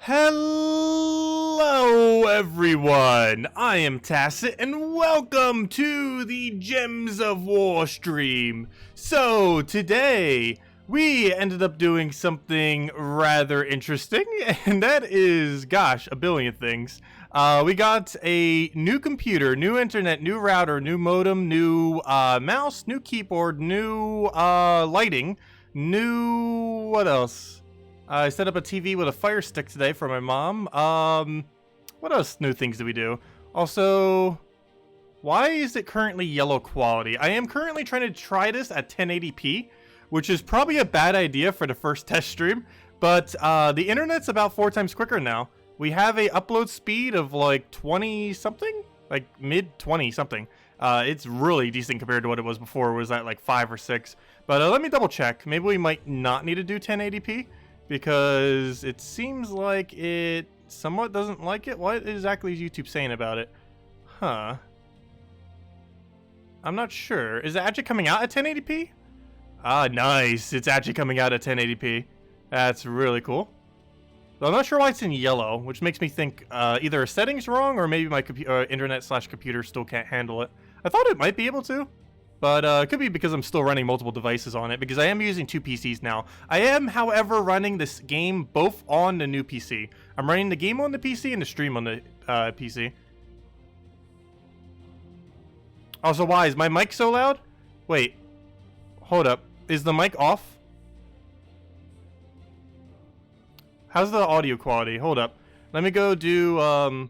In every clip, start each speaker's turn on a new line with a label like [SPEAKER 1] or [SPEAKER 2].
[SPEAKER 1] Hello everyone, I am Tacet and welcome to the Gems of War stream. So today we ended up doing something rather interesting, and that is, gosh, a billion things. We got a new computer, new internet, new router, new modem, new mouse, new keyboard, new lighting, new, what else? I set up a TV with a fire stick today for my mom. What else new things did we do? Also, why is it currently yellow quality? I am currently trying to try this at 1080p, which is probably a bad idea for the first test stream, but the internet's about 4 times quicker now. We have a upload speed of like 20 something, like mid 20 something. It's really decent compared to what it was before. It was at like 5 or 6. But let me double check. Maybe we might not need to do 1080p. Because it seems like it somewhat doesn't like it. What exactly is YouTube saying about it? Huh. I'm not sure. Is it actually coming out at 1080p? Ah, nice. It's actually coming out at 1080p. That's really cool. But I'm not sure why it's in yellow, which makes me think either a setting's wrong or maybe my internet/computer still can't handle it. I thought it might be able to. But it could be because I'm still running multiple devices on it, because I am using 2 PCs now. I am, however, running this game both on the new PC. I'm running the game on the PC and the stream on the PC. Also, why is my mic so loud? Wait, hold up. Is the mic off? How's the audio quality? Hold up. Let me go do, I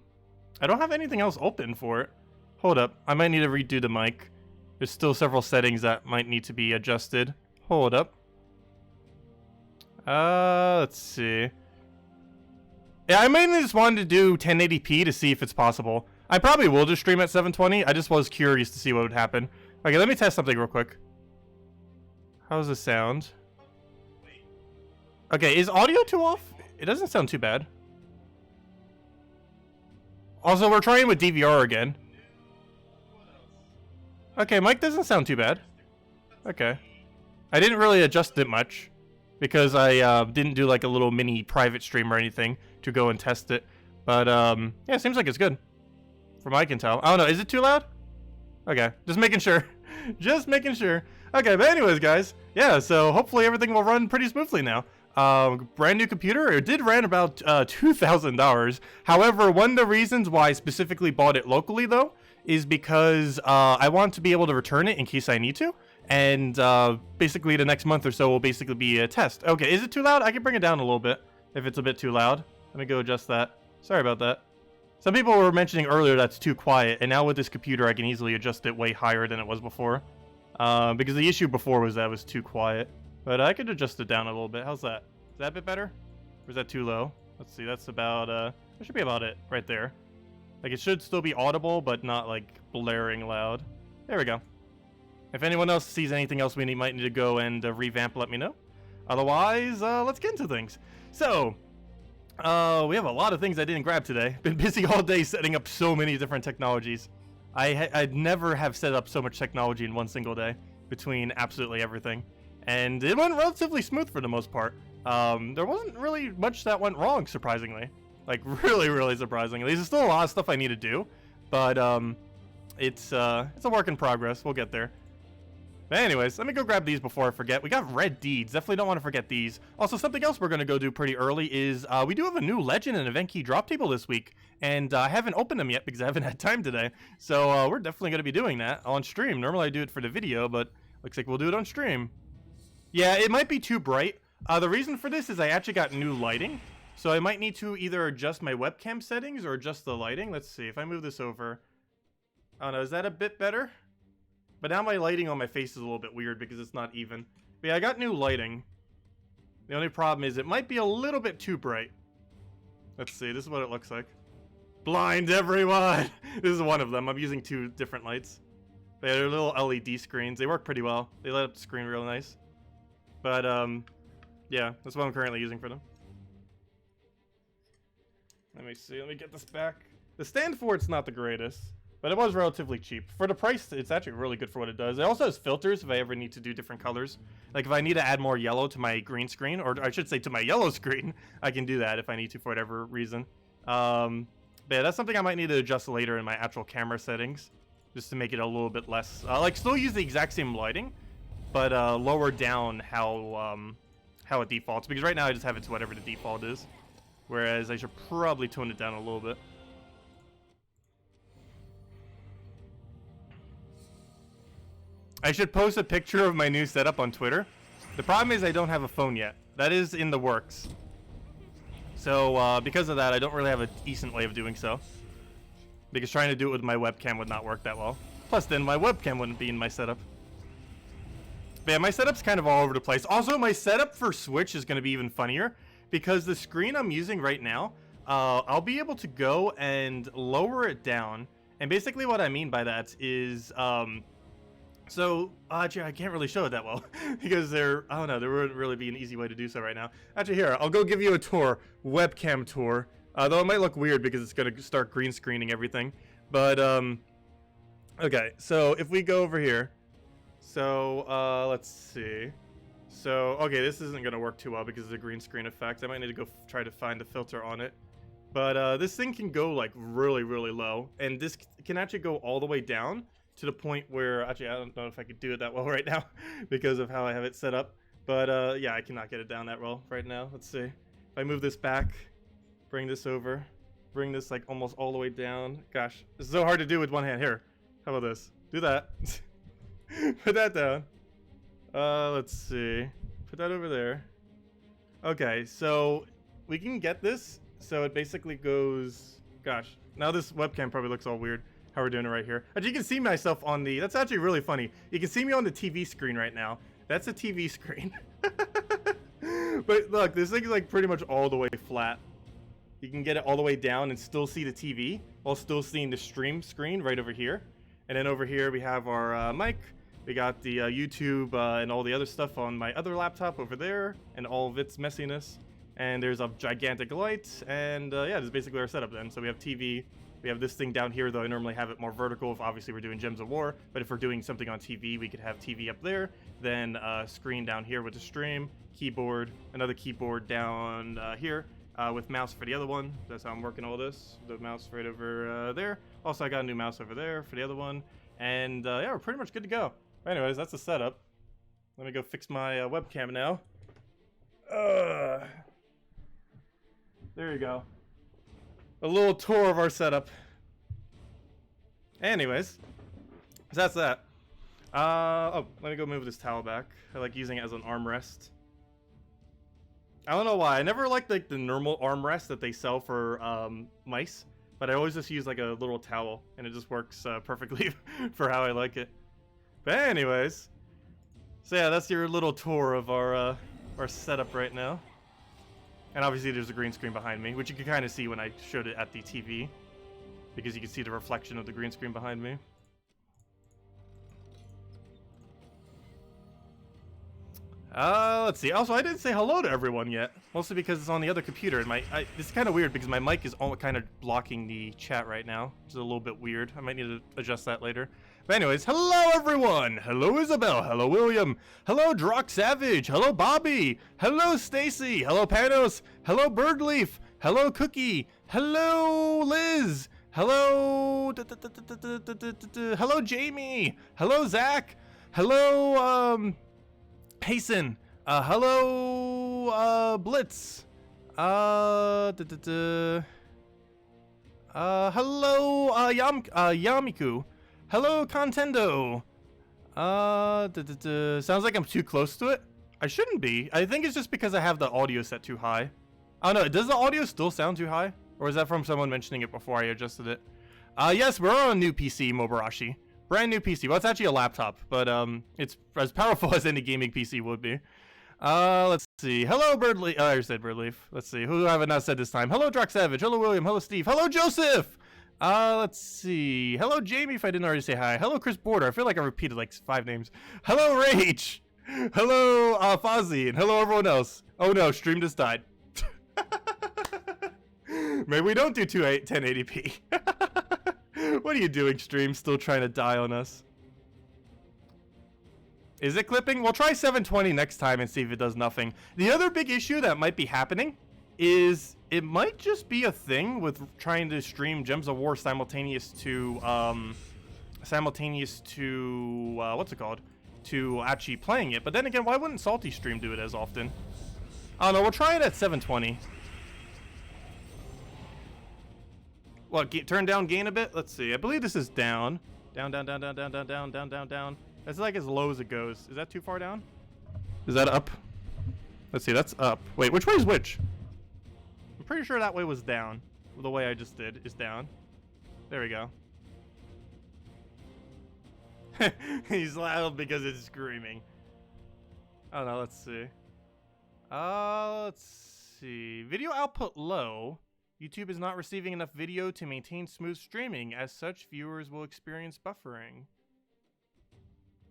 [SPEAKER 1] don't have anything else open for it. Hold up. I might need to redo the mic. There's still several settings that might need to be adjusted. Hold up. Let's see. Yeah, I mainly just wanted to do 1080p to see if it's possible. I probably will just stream at 720. I just was curious to see what would happen. Okay, let me test something real quick. How's the sound? Okay, is audio too off? It doesn't sound too bad. Also, we're trying with DVR again. Okay, mic doesn't sound too bad. Okay. I didn't really adjust it much because I didn't do like a little mini private stream or anything to go and test it. But yeah, it seems like it's good. From what I can tell. I don't know, is it too loud? Okay, just making sure. Just making sure. Okay, but anyways, guys. Yeah, so hopefully everything will run pretty smoothly now. Brand new computer. It did run about $2,000. However, one of the reasons why I specifically bought it locally, though, is because I want to be able to return it in case I need to. And basically the next month or so will basically be a test. Okay, is it too loud? I can bring it down a little bit if it's a bit too loud. Let me go adjust that. Sorry about that. Some people were mentioning earlier that's too quiet, and now with this computer I can easily adjust it way higher than it was before. Because the issue before was that it was too quiet. But I could adjust it down a little bit. How's that? Is that a bit better? Or is that too low? Let's see, that's about, that should be about it right there. Like, it should still be audible, but not, like, blaring loud. There we go. If anyone else sees anything else we might need to go and revamp, let me know. Otherwise, let's get into things. So, we have a lot of things I didn't grab today. Been busy all day setting up so many different technologies. I'd never have set up so much technology in one single day between absolutely everything. And it went relatively smooth for the most part. There wasn't really much that went wrong, surprisingly. Like, really, really surprisingly. There's still a lot of stuff I need to do, but it's a work in progress. We'll get there. But anyways, let me go grab these before I forget. We got red deeds. Definitely don't want to forget these. Also, something else we're going to go do pretty early is we do have a new legend and event key drop table this week, and I haven't opened them yet because I haven't had time today. So we're definitely going to be doing that on stream. Normally I do it for the video, but looks like we'll do it on stream. Yeah, it might be too bright. The reason for this is I actually got new lighting. So I might need to either adjust my webcam settings or adjust the lighting. Let's see, if I move this over. I don't know, is that a bit better? But now my lighting on my face is a little bit weird because it's not even. But yeah, I got new lighting. The only problem is it might be a little bit too bright. Let's see, this is what it looks like. Blind everyone! This is one of them. I'm using 2 different lights. But yeah, they're little LED screens. They work pretty well. They light up the screen real nice. But yeah, that's what I'm currently using for them. Let me see, let me get this back. The stand for it's not the greatest, But it was relatively cheap. For the price, it's actually really good for what it does. It also has filters if I ever need to do different colors. Like if I need to add more yellow to my green screen, or I should say to my yellow screen, I can do that if I need to for whatever reason. But yeah, that's something I might need to adjust later in my actual camera settings, just to make it a little bit less, like still use the exact same lighting, but lower down how it defaults. Because right now I just have it to whatever the default is. Whereas I should probably tone it down a little bit. I should post a picture of my new setup on Twitter. The problem is I don't have a phone yet. That is in the works. So because of that, I don't really have a decent way of doing so. Because trying to do it with my webcam would not work that well. Plus then my webcam wouldn't be in my setup. But yeah, my setup's kind of all over the place. Also, my setup for Switch is going to be even funnier. Because the screen I'm using right now, I'll be able to go and lower it down. And basically what I mean by that is... So, actually, I can't really show it that well, because I don't know, there wouldn't really be an easy way to do so right now. Actually, here, I'll go give you a tour, webcam tour, though it might look weird because it's going to start green screening everything, but, okay, so if we go over here, so, let's see, so, okay, this isn't going to work too well because of the green screen effect. I might need to go try to find the filter on it, but, this thing can go, like, really, really low, and this can actually go all the way down to the point where, actually, I don't know if I could do it that well right now because of how I have it set up. But, yeah, I cannot get it down that well right now. Let's see. If I move this back, bring this over, bring this, like, almost all the way down. Gosh, it's so hard to do with one hand. Here, how about this? Do that. Put that down. Let's see. Put that over there. Okay, so we can get this. So it basically goes... Gosh, now this webcam probably looks all weird. How we're doing it right here. As you can see myself on the... That's actually really funny. You can see me on the TV screen right now. That's a TV screen. But look, this thing is like pretty much all the way flat. You can get it all the way down and still see the TV while still seeing the stream screen right over here. And then over here we have our mic. We got the YouTube and all the other stuff on my other laptop over there and all of its messiness. And there's a gigantic light. And yeah, this is basically our setup then. So we have TV. We have this thing down here, though I normally have it more vertical if obviously we're doing Gems of War. But if we're doing something on TV, we could have TV up there. Then screen down here with the stream. Keyboard, another keyboard down here with mouse for the other one. That's how I'm working all this. The mouse right over there. Also, I got a new mouse over there for the other one. And yeah, we're pretty much good to go. Anyways, that's the setup. Let me go fix my webcam now. There you go. A little tour of our setup. Anyways, so that's that. Oh, let me go move this towel back. I like using it as an armrest. I don't know why. I never liked like the normal armrest that they sell for mice, but I always just use like a little towel, and it just works perfectly for how I like it. But anyways, so yeah, that's your little tour of our setup right now. And obviously there's a green screen behind me, which you can kind of see when I showed it at the TV. Because you can see the reflection of the green screen behind me. Let's see. Also, I didn't say hello to everyone yet. Mostly because it's on the other computer. And this is kind of weird because my mic is all kind of blocking the chat right now. Which is a little bit weird. I might need to adjust that later. But anyways, hello everyone! Hello Isabel, hello William, hello Drock Savage, hello Bobby, hello Stacy, hello Panos, hello Birdleaf, hello Cookie, hello Liz, hello hello Jamie, hello Zach, hello Hasten, hello Blitz, hello Yamiku. Hello, Contendo! Sounds like I'm too close to it? I shouldn't be. I think it's just because I have the audio set too high. I don't know, does the audio still sound too high? Or is that from someone mentioning it before I adjusted it? Yes, we're on a new PC, Mobarashi. Brand new PC. Well, it's actually a laptop, but it's as powerful as any gaming PC would be. Let's see. Hello, Birdleaf. I said Birdleaf. Let's see. Who have I not said this time? Hello, Drock Savage. Hello, William. Hello, Steve. Hello, Joseph! Let's see. Hello, Jamie, if I didn't already say hi. Hello, Chris Border. I feel like I repeated like 5 names. Hello, Rage. Hello, Fozzy. And hello, everyone else. Oh no, stream just died. Maybe we don't do 1080p. What are you doing, stream? Still trying to die on us. Is it clipping? We'll try 720 next time and see if it does nothing. The other big issue that might be happening is it might just be a thing with trying to stream Gems of War simultaneous to what's it called? To actually playing it. But then again, why wouldn't Salty Stream do it as often? I don't know. We'll try it at 720. What? Turn down gain a bit? Let's see. I believe this is down. Down, down, down, down, down, down, down, down, down, down. That's like as low as it goes. Is that too far down? Is that up? Let's see. That's up. Wait, which way is which? I'm pretty sure that way was down. The way I just did is down. There we go. He's loud because it's screaming. I don't know. Let's see. Let's see. Video output low. YouTube is not receiving enough video to maintain smooth streaming. As such, viewers will experience buffering.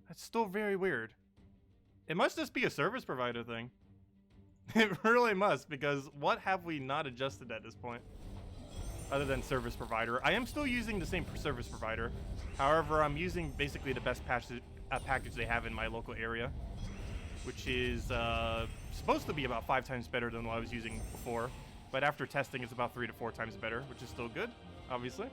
[SPEAKER 1] That's still very weird. It must just be a service provider thing. It really must, because what have we not adjusted at this point? Other than service provider. I am still using the same service provider. However, I'm using basically the best package they have in my local area. Which is supposed to be about 5 times better than what I was using before. But after testing, it's about 3 to 4 times better, which is still good, obviously.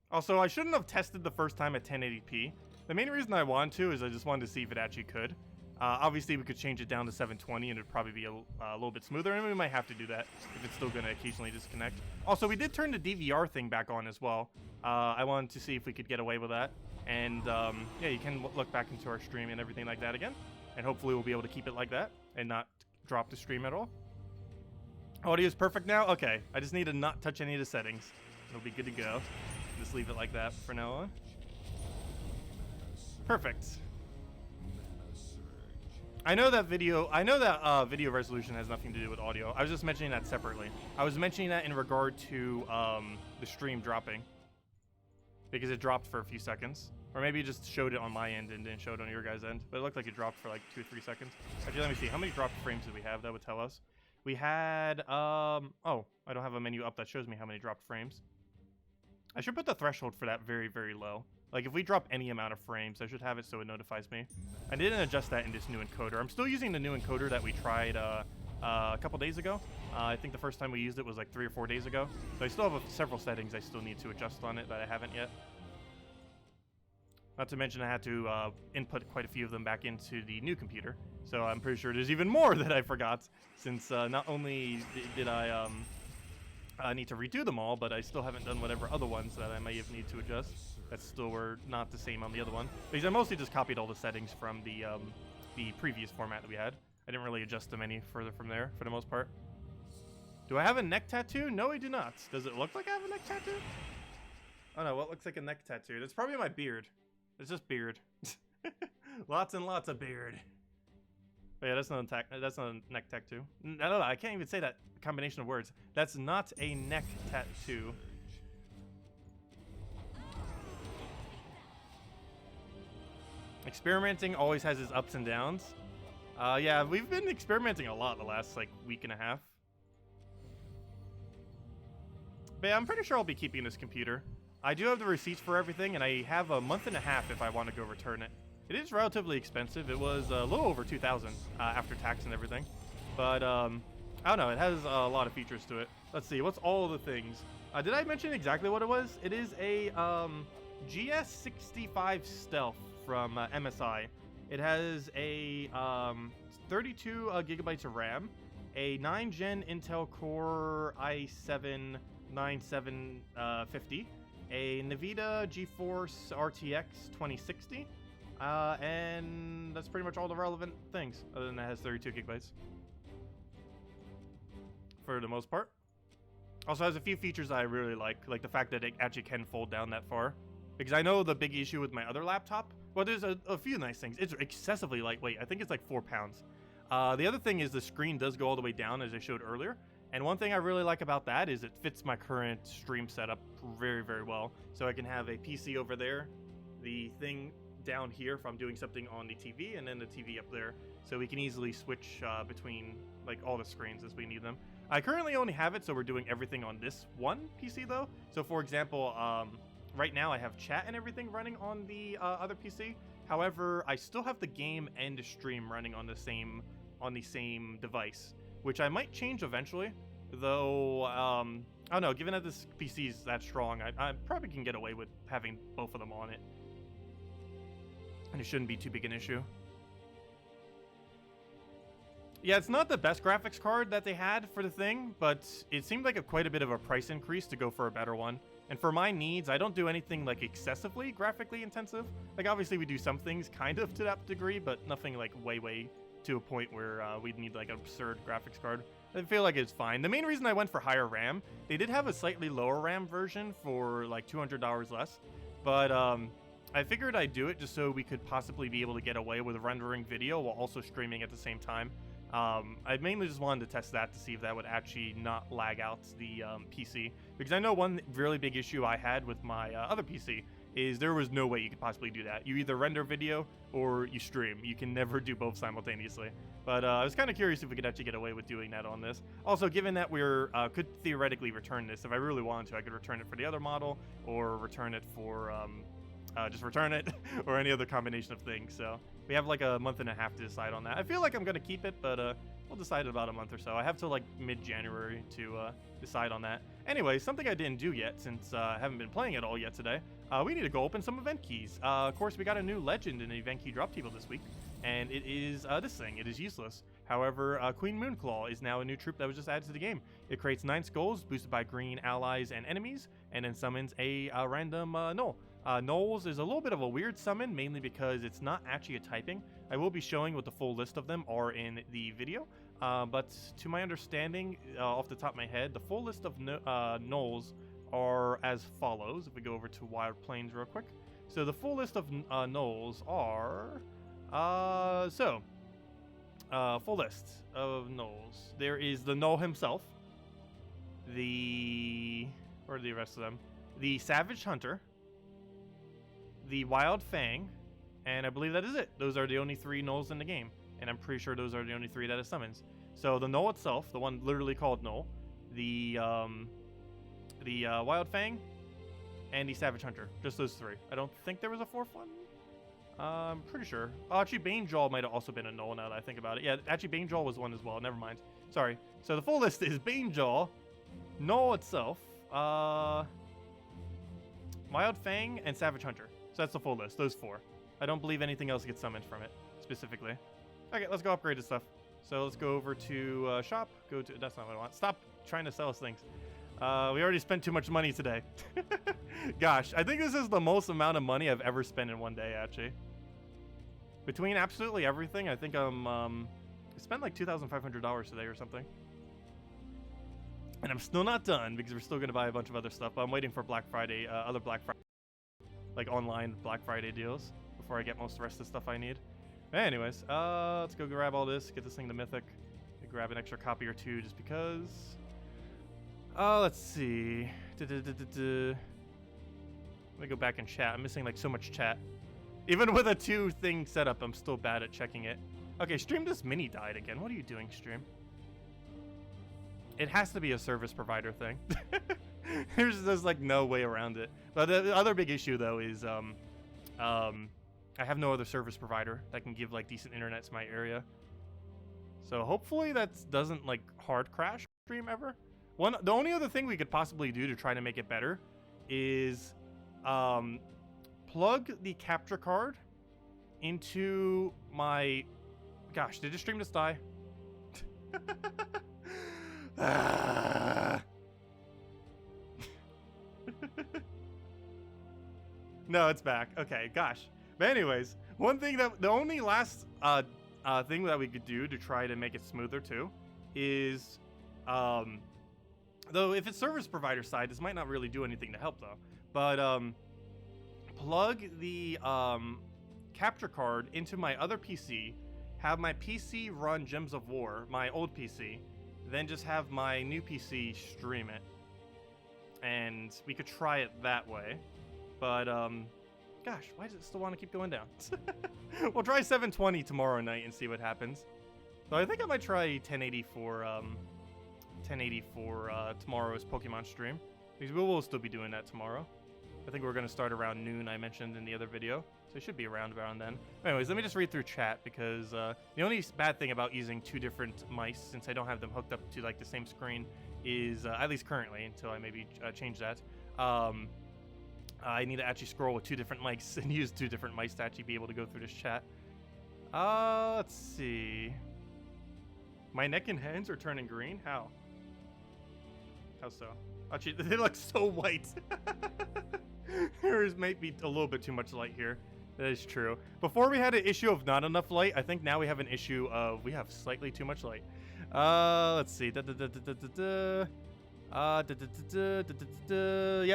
[SPEAKER 1] Also, I shouldn't have tested the first time at 1080p. The main reason I wanted to is I just wanted to see if it actually could. Obviously, we could change it down to 720 and it'd probably be a little bit smoother, and we might have to do that if it's still going to occasionally disconnect. Also, we did turn the DVR thing back on as well. I wanted to see if we could get away with that. And yeah, you can look back into our stream and everything like that again. And hopefully we'll be able to keep it like that and not drop the stream at all. Audio is perfect now? Okay, I just need to not touch any of the settings. It'll be good to go. Just leave it like that for now on. Perfect. I know that video resolution has nothing to do with audio. I was just mentioning that separately. I was mentioning that in regard to the stream dropping. Because it dropped for a few seconds. Or maybe it just showed it on my end and didn't show it on your guys' end. But it looked like it dropped for like 2 or 3 seconds. Actually, let me see. How many dropped frames did we have? That would tell us. We had, oh, I don't have a menu up that shows me how many dropped frames. I should put the threshold for that very, very low. Like, if we drop any amount of frames, I should have it so it notifies me. I didn't adjust that in this new encoder. I'm still using the new encoder that we tried a couple days ago. I think the first time we used it was like 3 or 4 days ago. So I still have several settings I still need to adjust on it that I haven't yet. Not to mention I had to input quite a few of them back into the new computer. So I'm pretty sure there's even more that I forgot, since not only did I need to redo them all, but I still haven't done whatever other ones that I may have need to adjust. That still were not the same on the other one. Because I mostly just copied all the settings from the previous format that we had. I didn't really adjust them any further from there, for the most part. Do I have a neck tattoo? No, I do not. Does it look like I have a neck tattoo? Oh no, what looks like a neck tattoo? That's probably my beard. It's just beard. Lots and lots of beard. But yeah, that's not a neck tattoo. I don't know, I can't even say that combination of words. That's not a neck tattoo. Experimenting always has its ups and downs. Yeah, we've been experimenting a lot the last like week and a half. But yeah, I'm pretty sure I'll be keeping this computer. I do have the receipts for everything, and I have a month and a half if I want to go return it. It is relatively expensive. It was a little over 2,000 after tax and everything. But I don't know. It has a lot of features to it. Let's see. What's all the things? Did I mention exactly what it was? It is a GS65 Stealth from MSI. It has a 32 gigabytes of RAM, a 9th Gen Intel Core i7-9750, a NVIDIA GeForce RTX 2060, and that's pretty much all the relevant things, other than that it has 32 gigabytes. For the most part. Also has a few features that I really like the fact that it actually can fold down that far. Because I know the big issue with my other laptop, well, there's a few nice things. It's excessively lightweight. I think it's like 4 pounds. The other thing is the screen does go all the way down, as I showed earlier. And one thing I really like about that is it fits my current stream setup very, very well. So I can have a PC over there, the thing down here if I'm doing something on the TV, and then the TV up there. So we can easily switch between like all the screens as we need them. I currently only have it, so we're doing everything on this one PC though. So for example, right now I have chat and everything running on the other PC. However, I still have the game and stream running on the same device, which I might change eventually. Though, I don't know, given that this PC is that strong, I probably can get away with having both of them on it. And it shouldn't be too big an issue. Yeah, it's not the best graphics card that they had for the thing, but it seemed like quite a bit of a price increase to go for a better one. And for my needs, I don't do anything like excessively graphically intensive. Like obviously we do some things kind of to that degree, but nothing like way to a point where we'd need like an absurd graphics card. I feel like it's fine. The main reason I went for higher RAM, they did have a slightly lower RAM version for like $200 less, but I figured I'd do it just so we could possibly be able to get away with rendering video while also streaming at the same time. I mainly just wanted to test that to see if that would actually not lag out the PC, because I know one really big issue I had with my other PC is there was no way you could possibly do that. You either render video or you stream. You can never do both simultaneously. But I was kind of curious if we could actually get away with doing that on this. Also, given that we're could theoretically return this, if I really wanted to, I could return it for the other model or return it for just return it or any other combination of things. So we have like a month and a half to decide on that. I feel like I'm gonna keep it, but we'll decide in about a month or so. I have till like mid-January to decide on that. Anyway, something I didn't do yet since I haven't been playing it all yet today. We need to go open some event keys. Of course, we got a new legend in the event key drop table this week, and it is this thing. It is useless. However, Queen Moonclaw is now a new troop that was just added to the game. It creates 9 skulls, boosted by green allies and enemies, and then summons a random gnoll. Gnolls is a little bit of a weird summon, mainly because it's not actually a typing. I will be showing what the full list of them are in the video, but to my understanding, off the top of my head, the full list of gnolls are as follows. If we go over to Wild Plains real quick. So the full list of gnolls are... full list of gnolls. There is the gnoll himself. Where are the rest of them? The Savage Hunter. The Wild Fang. And I believe that is it. Those are the only 3 gnolls in the game. And I'm pretty sure those are the only 3 that it summons. So the gnoll itself, the one literally called gnoll. The Wild Fang. And the Savage Hunter. Just those 3. I don't think there was a 4th one. I'm pretty sure. Oh, actually, Banejaw might have also been a gnoll now that I think about it. Yeah, actually, Banejaw was one as well. Never mind. Sorry. So the full list is Banejaw, gnoll itself, Wild Fang, and Savage Hunter. So that's the full list. Those 4. I don't believe anything else gets summoned from it, specifically. Okay, let's go upgrade this stuff. So let's go over to shop. Go to... That's not what I want. Stop trying to sell us things. We already spent too much money today. Gosh, I think this is the most amount of money I've ever spent in one day, actually. Between absolutely everything, I think I spent like $2,500 today or something. And I'm still not done because we're still going to buy a bunch of other stuff. But I'm waiting for Black Friday, other Black Friday, like online Black Friday deals before I get most of the rest of the stuff I need. Anyways, let's go grab all this, get this thing to Mythic. Grab an extra copy or 2 just because. Let's see. Let me go back and chat. I'm missing like so much chat. Even with a 2 thing setup, I'm still bad at checking it. Okay, Stream This Mini died again. What are you doing, Stream? It has to be a service provider thing. There's like no way around it. But the other big issue though is I have no other service provider that can give like decent internet to my area. So hopefully that doesn't like hard crash stream ever. The only other thing we could possibly do to try to make it better is plug the capture card into my... Gosh, did the stream just die? No, it's back. Okay, gosh. But anyways, one thing the only last thing that we could do to try to make it smoother too is though if it's service provider side, this might not really do anything to help though. But plug the capture card into my other PC, have my PC run Gems of War, my old PC, then just have my new PC stream it. And we could try it that way. But gosh, why does it still want to keep going down? We'll try 720 tomorrow night and see what happens. So I think I might try 1080 for tomorrow's Pokemon stream, because we will still be doing that tomorrow. I think we're going to start around noon, I mentioned in the other video. So it should be around then. Anyways, let me just read through chat because the only bad thing about using 2 different mice, since I don't have them hooked up to like the same screen, is, at least currently, until I maybe change that, I need to actually scroll with 2 different mics and use 2 different mice to actually be able to go through this chat. Let's see. My neck and hands are turning green? How? How so? Actually, they look so white. There might be a little bit too much light here. That is true. Before we had an issue of not enough light. I think now we have an issue of we have slightly too much light. Let's see. Yeah,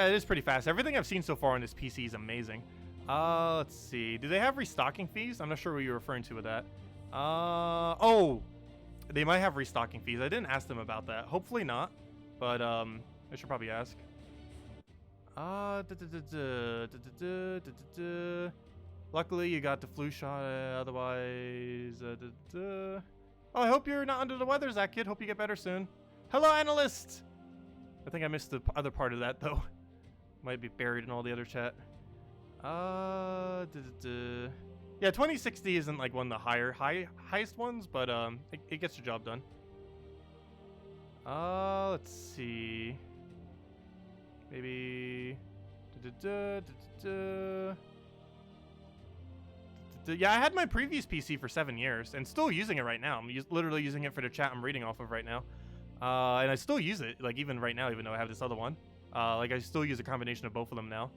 [SPEAKER 1] it is pretty fast. Everything I've seen so far on this PC is amazing. Let's see. Do they have restocking fees? I'm not sure what you're referring to with that. Oh, they might have restocking fees. I didn't ask them about that. Hopefully not, but I should probably ask. Luckily, you got the flu shot. Otherwise, oh, I hope you're not under the weather, Zach Kid. Hope you get better soon. Hello, analyst. I think I missed the other part of that though. Might be buried in all the other chat. Yeah, 2060 isn't like one of the highest ones, but it gets the job done. Let's see. Maybe. Yeah, I had my previous PC for 7 years and still using it right now. I'm literally using it for the chat I'm reading off of right now. And I still use it, like even right now, even though I have this other one. Like I still use a combination of both of them now.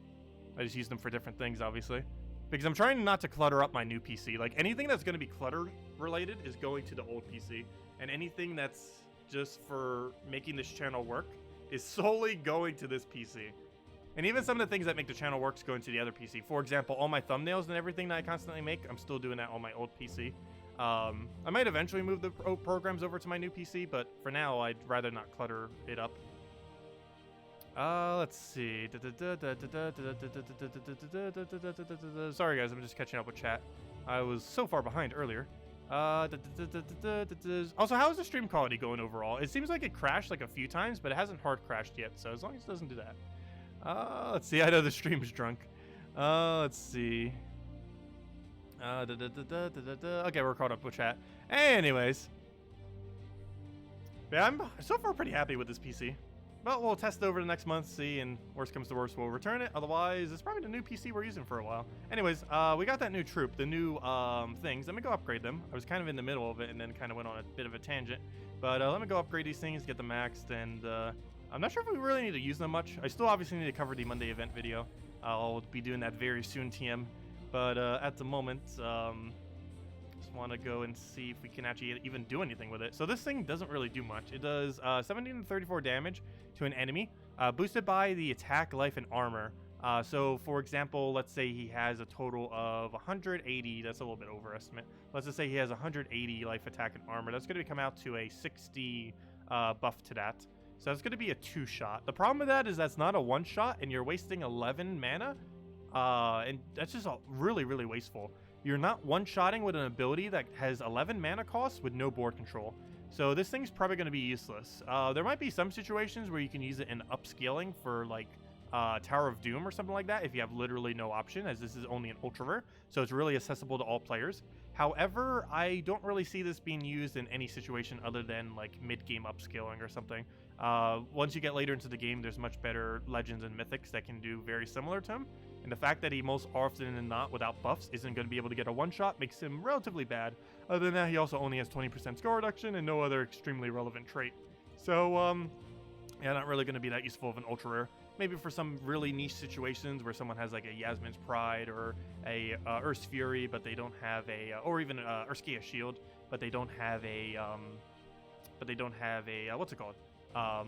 [SPEAKER 1] I just use them for different things, obviously. Because I'm trying not to clutter up my new PC. Like anything that's going to be clutter related is going to the old PC. And anything that's just for making this channel work is solely going to this PC. And even some of the things that make the channel work is going to the other PC. For example, all my thumbnails and everything that I constantly make, I'm still doing that on my old PC. I might eventually move the programs over to my new PC, but for now, I'd rather not clutter it up. Let's see. Sorry, guys, I'm just catching up with chat. I was so far behind earlier. Also, how is the stream quality going overall? It seems like it crashed like a few times, but it hasn't hard crashed yet, so as long as it doesn't do that. Let's see. I know the stream's drunk. Let's see. Okay, we're caught up with chat. Anyways. Yeah, I'm so far pretty happy with this PC. But we'll test it over the next month, see, and worst comes to worst, we'll return it. Otherwise, it's probably the new PC we're using for a while. Anyways, we got that new troop, the new things. Let me go upgrade them. I was kind of in the middle of it and then kind of went on a bit of a tangent. But let me go upgrade these things, get them maxed, and I'm not sure if we really need to use them much. I still obviously need to cover the Monday event video. I'll be doing that very soon, TM. But at the moment, just want to go and see if we can actually even do anything with it. So this thing doesn't really do much. It does 17 to 34 damage to an enemy, boosted by the attack, life, and armor. So for example, let's say he has a total of 180. That's a little bit overestimate. Let's just say he has 180 life, attack, and armor. That's going to come out to a 60 buff to that. So that's going to be a 2-shot. The problem with that is that's not a 1-shot, and you're wasting 11 mana. And that's just really, really wasteful. You're not one-shotting with an ability that has 11 mana costs with no board control. So this thing's probably going to be useless. There might be some situations where you can use it in upscaling for like Tower of Doom or something like that if you have literally no option, as this is only an ultra rare, so it's really accessible to all players. However, I don't really see this being used in any situation other than like mid-game upscaling or something. Once you get later into the game, there's much better legends and mythics that can do very similar to him. And the fact that he most often than not without buffs isn't going to be able to get a one-shot makes him relatively bad. Other than that, he also only has 20% score reduction and no other extremely relevant trait. So, yeah, not really going to be that useful of an ultra rare. Maybe for some really niche situations where someone has like a Yasmin's Pride or a Earth's Fury, but they don't have a, or even Urskia's Shield, but they don't have a, what's it called?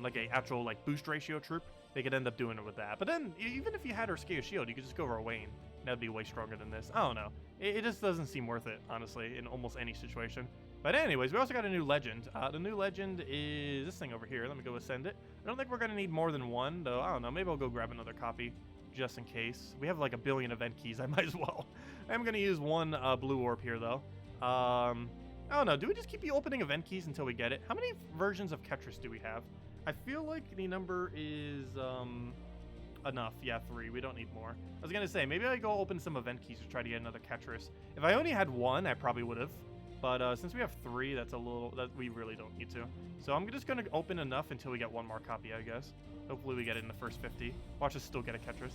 [SPEAKER 1] Like a actual like boost ratio troop. They could end up doing it with that. But then, even if you had Urskia's Shield, you could just go over Wayne. That'd be way stronger than this. I don't know. It just doesn't seem worth it, honestly, in almost any situation. But anyways, we also got a new legend. The new legend is this thing over here. Let me go ascend it. I don't think we're going to need more than one, though. I don't know. Maybe I'll go grab another copy just in case. We have like 1 billion event keys. I might as well. I'm going to use one blue orb here, though. I don't know. Do we just keep opening event keys until we get it? How many versions of Ketris do we have? I feel like the number is enough. Yeah, 3. We don't need more. I was gonna say, maybe I go open some event keys to try to get another Ketris. If I only had 1, I probably would have. But since we have 3, that's a little... that we really don't need to. So I'm just gonna open enough until we get 1 more copy, I guess. Hopefully we get it in the first 50. Watch us still get a Ketris.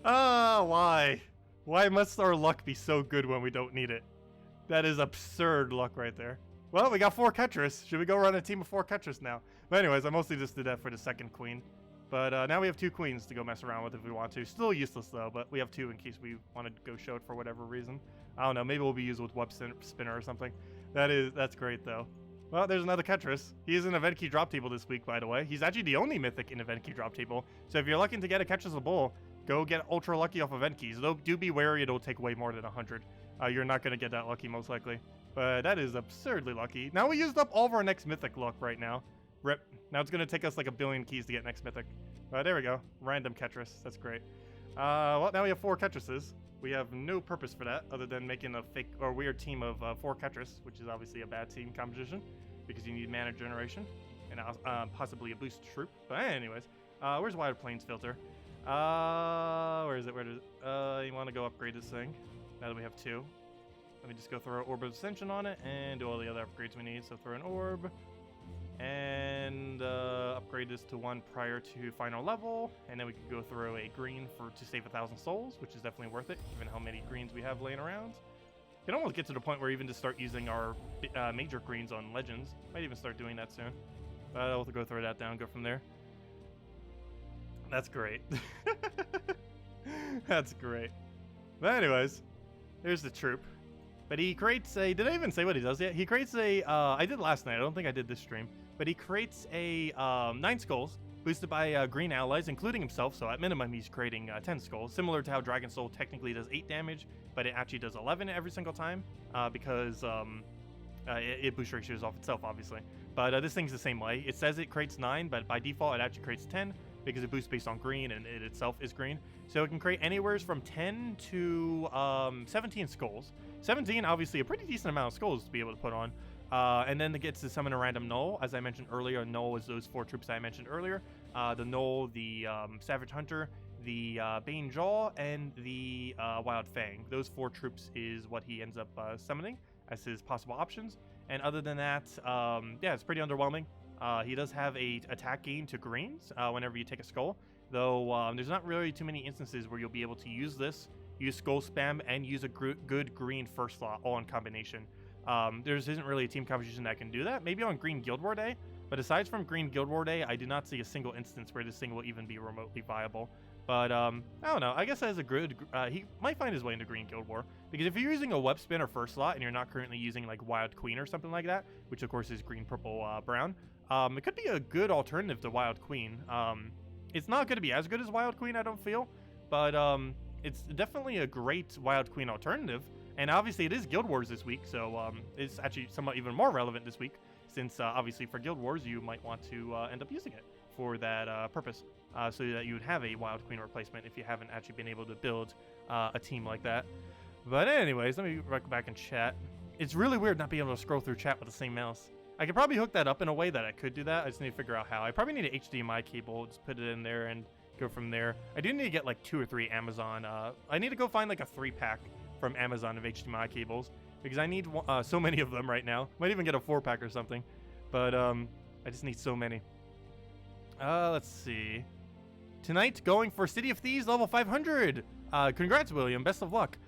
[SPEAKER 1] Why? Why must our luck be so good when we don't need it? That is absurd luck right there. Well, we got 4 Ketris. Should we go run a team of 4 Ketris now? But anyways, I mostly just did that for the second queen. But now we have 2 queens to go mess around with if we want to. Still useless though, but we have 2 in case we want to go show it for whatever reason. I don't know, maybe we'll be used with web spinner or something. That's great though. Well, there's another Ketris. He is an event key drop table this week, by the way. He's actually the only mythic in event key drop table. So if you're looking to get a Ketris a bull, go get ultra lucky off event keys. Though do be wary, it'll take way more than 100. You're not going to get that lucky most likely. But that is absurdly lucky. Now we used up all of our next mythic luck right now. Rip. Now it's going to take us like 1 billion keys to get next mythic. There we go. Random Ketris. That's great. Well, now we have 4 Ketrises. We have no purpose for that other than making a fake or weird team of 4 Ketris, which is obviously a bad team composition because you need mana generation and possibly a boost troop. But anyways, where's Wild Plains filter? Where is it? Where does you want to go upgrade this thing? Now that we have 2. Let me just go throw an Orb of Ascension on it and do all the other upgrades we need. So throw an Orb and upgrade this to 1 prior to final level, and then we could go throw a green to save 1,000 souls, which is definitely worth it given how many greens we have laying around. You can almost get to the point where we even just start using our major greens on legends. Might even start doing that soon. But I'll go throw that down, go from there. That's great. That's great. But anyways, here's the troop. But he creates a... Did I even say what he does yet? He creates a... I did last night. I don't think I did this stream. But he creates a 9 skulls boosted by green allies, including himself. So at minimum, he's creating 10 skulls. Similar to how Dragon Soul technically does 8 damage, but it actually does 11 every single time because it boost ratios off itself, obviously. But this thing's the same way. It says it creates 9, but by default, it actually creates 10 because it boosts based on green and it itself is green. So it can create anywhere from 10 to 17 skulls. 17, obviously, a pretty decent amount of skulls to be able to put on. And then it gets to summon a random Null. As I mentioned earlier, Null is those 4 troops I mentioned earlier. The Null, the Savage Hunter, the Bane Jaw, and the Wild Fang. Those 4 troops is what he ends up summoning as his possible options. And other than that, yeah, it's pretty underwhelming. He does have a attack gain to greens whenever you take a skull, though there's not really too many instances where you'll be able to use this, use skull spam, and use a good green first slot all in combination. There isn't really a team composition that can do that. Maybe on Green Guild War Day, but aside from Green Guild War Day, I do not see a single instance where this thing will even be remotely viable. But I don't know. I guess as a good, he might find his way into Green Guild War, because if you're using a web spinner first slot and you're not currently using like Wild Queen or something like that, which of course is green, purple, brown, it could be a good alternative to Wild Queen. It's not going to be as good as Wild Queen, I don't feel, but it's definitely a great Wild Queen alternative. And obviously it is Guild Wars this week, so it's actually somewhat even more relevant this week, since obviously for Guild Wars you might want to end up using it for that purpose, so that you would have a Wild Queen replacement if you haven't actually been able to build a team like that. But anyways, let me go back and chat. It's really weird not being able to scroll through chat with the same mouse. I could probably hook that up in a way that I could do that. I just need to figure out how. I probably need an HDMI cable, just put it in there and go from there. I do need to get like 2 or 3 Amazon. I need to go find like a 3-pack from Amazon of HDMI cables, because I need so many of them right now. Might even get a 4-pack or something, but I just need so many. Let's see. Tonight, going for City of Thieves level 500. Congrats, William. Best of luck.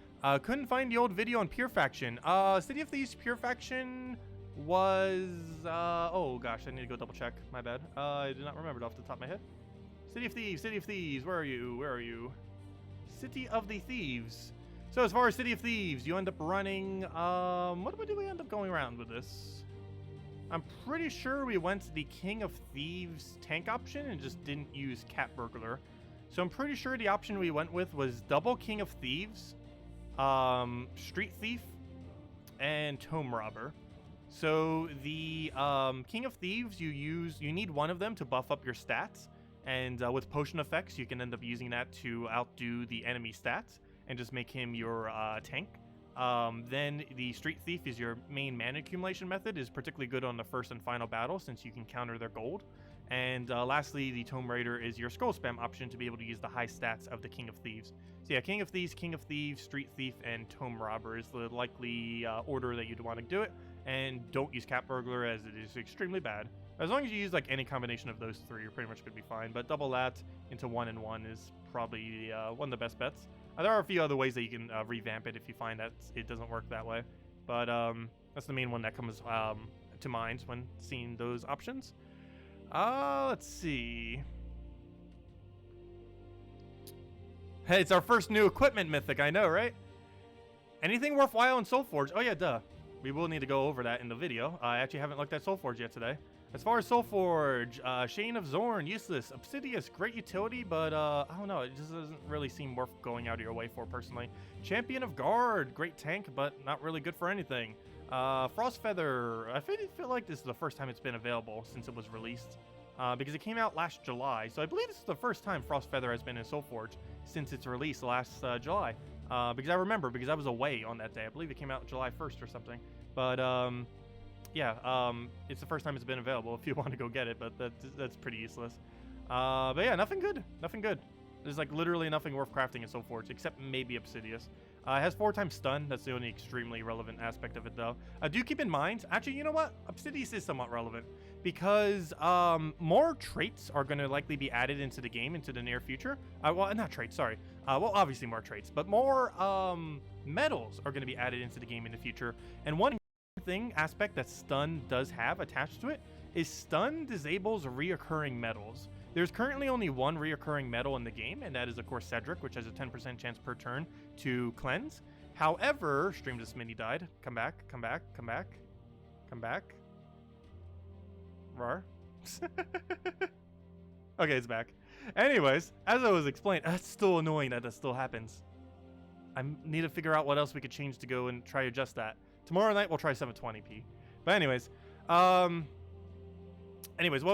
[SPEAKER 1] Couldn't find the old video on Pure Faction. City of Thieves Pure Faction was... oh gosh, I need to go double check. My bad. I did not remember it off the top of my head. City of Thieves, where are you? Where are you? City of the Thieves. So as far as City of Thieves, you end up running, what do we end up going around with this? I'm pretty sure we went to the King of Thieves tank option and just didn't use Cat Burglar. So I'm pretty sure the option we went with was double King of Thieves, Street Thief, and Tome Robber. So the King of Thieves, you need one of them to buff up your stats, and with potion effects, you can end up using that to outdo the enemy stats and just make him your tank. Then the Street Thief is your main mana accumulation method, is particularly good on the first and final battle since you can counter their gold. And lastly, the Tome Raider is your scroll spam option to be able to use the high stats of the King of Thieves. So yeah, King of Thieves, Street Thief, and Tome Robber is the likely order that you'd want to do it. And don't use Cat Burglar as it is extremely bad. As long as you use like any combination of those three, you're pretty much going to be fine. But double that into 1 and 1 is probably one of the best bets. There are a few other ways that you can revamp it if you find that it doesn't work that way. But that's the main one that comes to mind when seeing those options. Let's see. Hey, it's our first new equipment mythic, I know, right? Anything worthwhile in Soulforge? Oh yeah, duh. We will need to go over that in the video. I actually haven't looked at Soulforge yet today. As far as Soulforge, Shane of Zorn, useless. Obsidious, great utility, but I don't know, it just doesn't really seem worth going out of your way for, personally. Champion of Guard, great tank, but not really good for anything. Frost Feather, I feel like this is the first time it's been available since it was released. Because it came out last July, so I believe this is the first time Frost Feather has been in Soulforge since its release last July. Because I remember, because I was away on that day. I believe it came out July 1st or something. But yeah, it's the first time it's been available if you want to go get it, but that's pretty useless. But yeah, nothing good. Nothing good. There's like literally nothing worth crafting in Soulforge except maybe Obsidious. It has 4x stun. That's the only extremely relevant aspect of it, though. Do keep in mind, actually, you know what? Obsidious is somewhat relevant because more traits are going to likely be added into the game into the near future. Well, not traits, sorry. Well, obviously more traits, but more metals are going to be added into the game in the future. And one aspect that stun does have attached to it is stun disables reoccurring metals. There's currently only one reoccurring metal in the game, and that is of course Cedric, which has a 10% chance per turn to cleanse. However, stream just mini died. Come back. Rar. Okay, it's back. Anyways, as I was explaining, that's still annoying that still happens. I need to figure out what else we could change to go and try to adjust that. Tomorrow night we'll try 720p. But anyways, what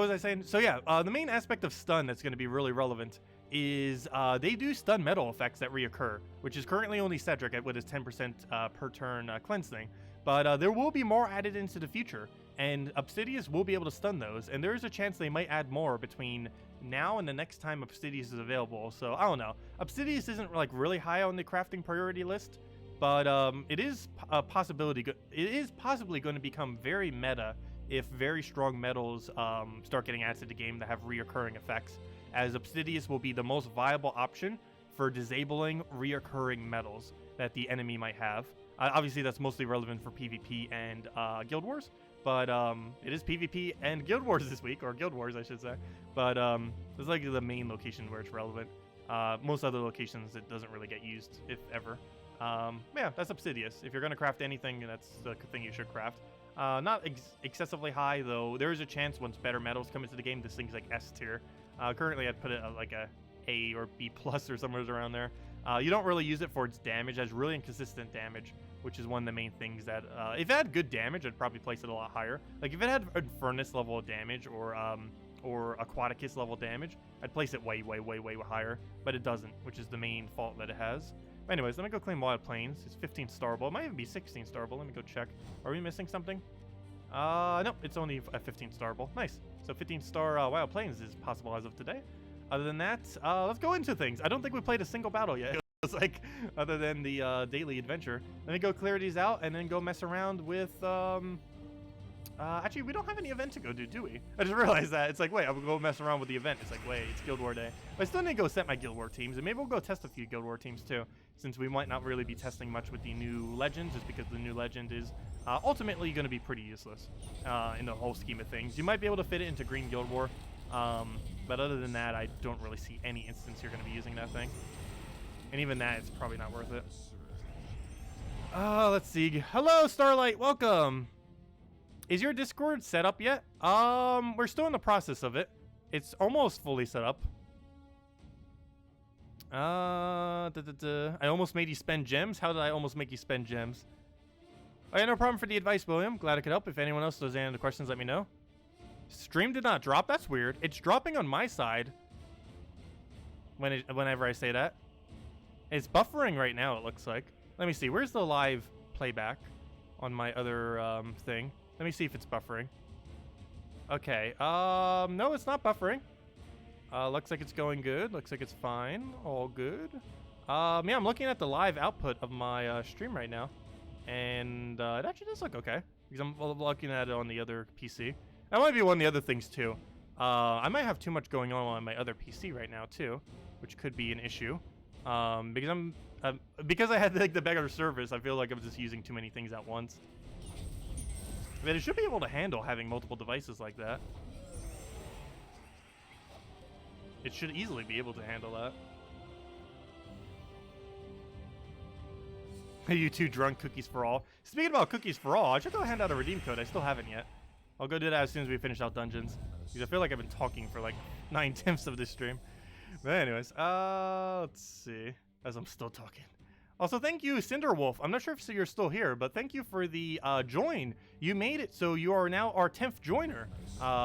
[SPEAKER 1] was I saying? So yeah, the main aspect of stun that's going to be really relevant is they do stun metal effects that reoccur, which is currently only Cedric with his 10% per turn cleanse thing. But there will be more added into the future, and Obsidious will be able to stun those, and there is a chance they might add more between now and the next time Obsidious is available. So I don't know. Obsidious isn't like really high on the crafting priority list, but it is a possibility. It is possibly going to become very meta if very strong metals start getting added to the game that have reoccurring effects, as Obsidious will be the most viable option for disabling reoccurring metals that the enemy might have. Obviously, that's mostly relevant for PvP and Guild Wars, but it is PvP and Guild Wars this week, or Guild Wars, I should say. But it's like the main location where it's relevant. Most other locations, it doesn't really get used, if ever. Yeah, that's Obsidious. If you're going to craft anything, that's the thing you should craft. Not excessively high, though. There is a chance once better metals come into the game, this thing's like S tier. Currently, I'd put it at like a A or B plus or somewhere around there. You don't really use it for its damage. It has really inconsistent damage, which is one of the main things that... if it had good damage, I'd probably place it a lot higher. Like, if it had Furnace level of damage or Aquaticus level damage, I'd place it way higher. But it doesn't, which is the main fault that it has. But anyways, let me go claim Wild Plains. It's 15 starable. It might even be 16 starable. Let me go check. Are we missing something? Nope, it's only a 15 starable. Nice. So 15 star Wild Plains is possible as of today. Other than that, let's go into things. I don't think we played a single battle yet. It's like, other than the daily adventure. Let me go clear these out and then go mess around with, actually, we don't have any event to go do we? I just realized that. It's like, wait, I'm gonna go mess around with the event. It's like, wait, it's Guild War Day. But I still need to go set my Guild War teams, and maybe we'll go test a few Guild War teams too, since we might not really be testing much with the new legend, just because the new legend is ultimately going to be pretty useless in the whole scheme of things. You might be able to fit it into Green Guild War, but other than that, I don't really see any instance you're going to be using that thing. And even that, it's probably not worth it. Let's see. Hello, Starlight. Welcome. Is your Discord set up yet? We're still in the process of it. It's almost fully set up. I almost made you spend gems. How did I almost make you spend gems? Oh, yeah, no problem for the advice, William. Glad I could help. If anyone else has any other questions, let me know. Stream did not drop. That's weird. It's dropping on my side whenever I say that. It's buffering right now, it looks like. Let me see. Where's the live playback on my other thing. Let me see if it's buffering. Okay, no, it's not buffering. Looks like it's going good. Looks like it's fine. All good. Yeah, I'm looking at the live output of my stream right now. And it actually does look okay. Because I'm looking at it on the other PC. That might be one of the other things, too. I might have too much going on my other PC right now, too. Which could be an issue. Because I had like the better service, I feel like I'm just using too many things at once. But it should be able to handle having multiple devices like that. It should easily be able to handle that. You two drunk cookies for all. Speaking about cookies for all, I should go hand out a redeem code. I still haven't yet. I'll go do that as soon as we finish out dungeons. Because I feel like I've been talking for like 9/10 of this stream. But anyways, let's see. As I'm still talking. Also, thank you, Cinderwolf. I'm not sure if you're still here, but thank you for the join. You made it, so you are now our 10th joiner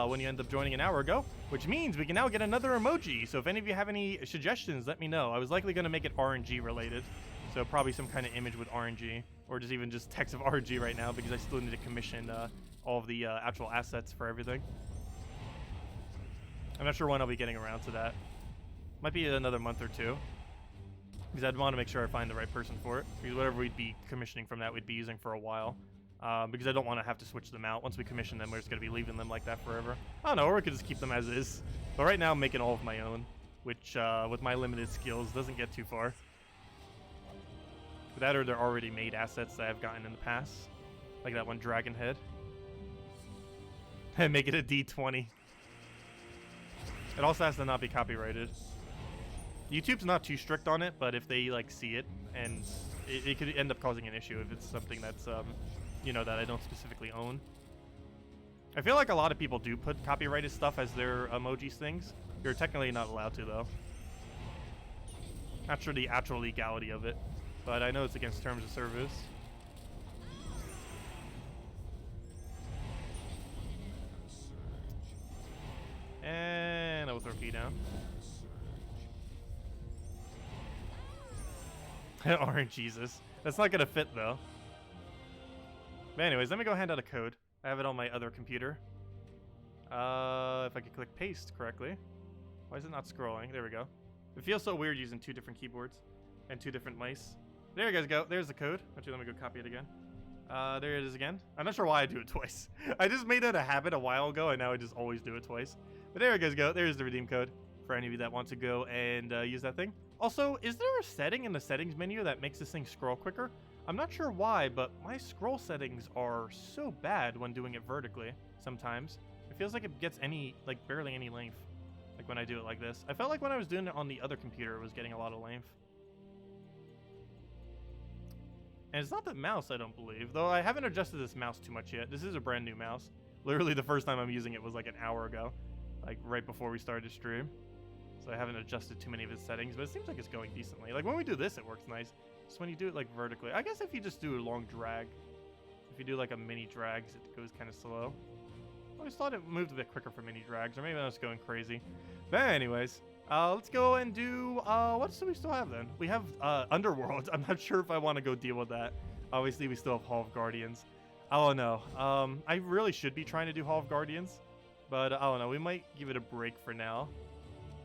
[SPEAKER 1] when you end up joining an hour ago, which means we can now get another emoji. So if any of you have any suggestions, let me know. I was likely going to make it RNG related, so probably some kind of image with RNG, or just even just text of RNG right now, because I still need to commission all of the actual assets for everything. I'm not sure when I'll be getting around to that. Might be another month or two. Because I'd want to make sure I find the right person for it. Because whatever we'd be commissioning from that, we'd be using for a while. Because I don't want to have to switch them out. Once we commission them, we're just going to be leaving them like that forever. I don't know, or we could just keep them as is. But right now, I'm making all of my own. Which, with my limited skills, doesn't get too far. But that or they're already made assets that I've gotten in the past. Like that one Dragon Head. And make it a D20. It also has to not be copyrighted. YouTube's not too strict on it, but if they like see it, and it could end up causing an issue if it's something that's you know, that I don't specifically own. I feel like a lot of people do put copyrighted stuff as their emojis things. You're technically not allowed to though. Not sure the actual legality of it, but I know it's against terms of service. And I will throw P down. Orange Jesus. That's not gonna fit though. But anyways, let me go hand out a code. I have it on my other computer. If I could click paste correctly. Why is it not scrolling? There we go. It feels so weird using two different keyboards and two different mice. There you guys go. There's the code. Actually, let me go copy it again. There it is again. I'm not sure why I do it twice. I just made it a habit a while ago, and now I just always do it twice. But there you guys go. There's the redeem code for any of you that want to go and use that thing. Also, is there a setting in the settings menu that makes this thing scroll quicker? I'm not sure why, but my scroll settings are so bad when doing it vertically sometimes. It feels like it gets barely any length, like when I do it like this. I felt like when I was doing it on the other computer, it was getting a lot of length. And it's not the mouse, I don't believe, though I haven't adjusted this mouse too much yet. This is a brand new mouse. Literally the first time I'm using it was like an hour ago, like right before we started stream. So I haven't adjusted too many of its settings, but it seems like it's going decently. Like when we do this, it works nice. Just when you do it like vertically. I guess if you just do a long drag, if you do like a mini drags, it goes kind of slow. I always thought it moved a bit quicker for mini drags, or maybe I was going crazy. But anyways, let's go and do, what do we still have then? We have Underworld. I'm not sure if I want to go deal with that. Obviously, we still have Hall of Guardians. I don't know. I really should be trying to do Hall of Guardians, but I don't know. We might give it a break for now,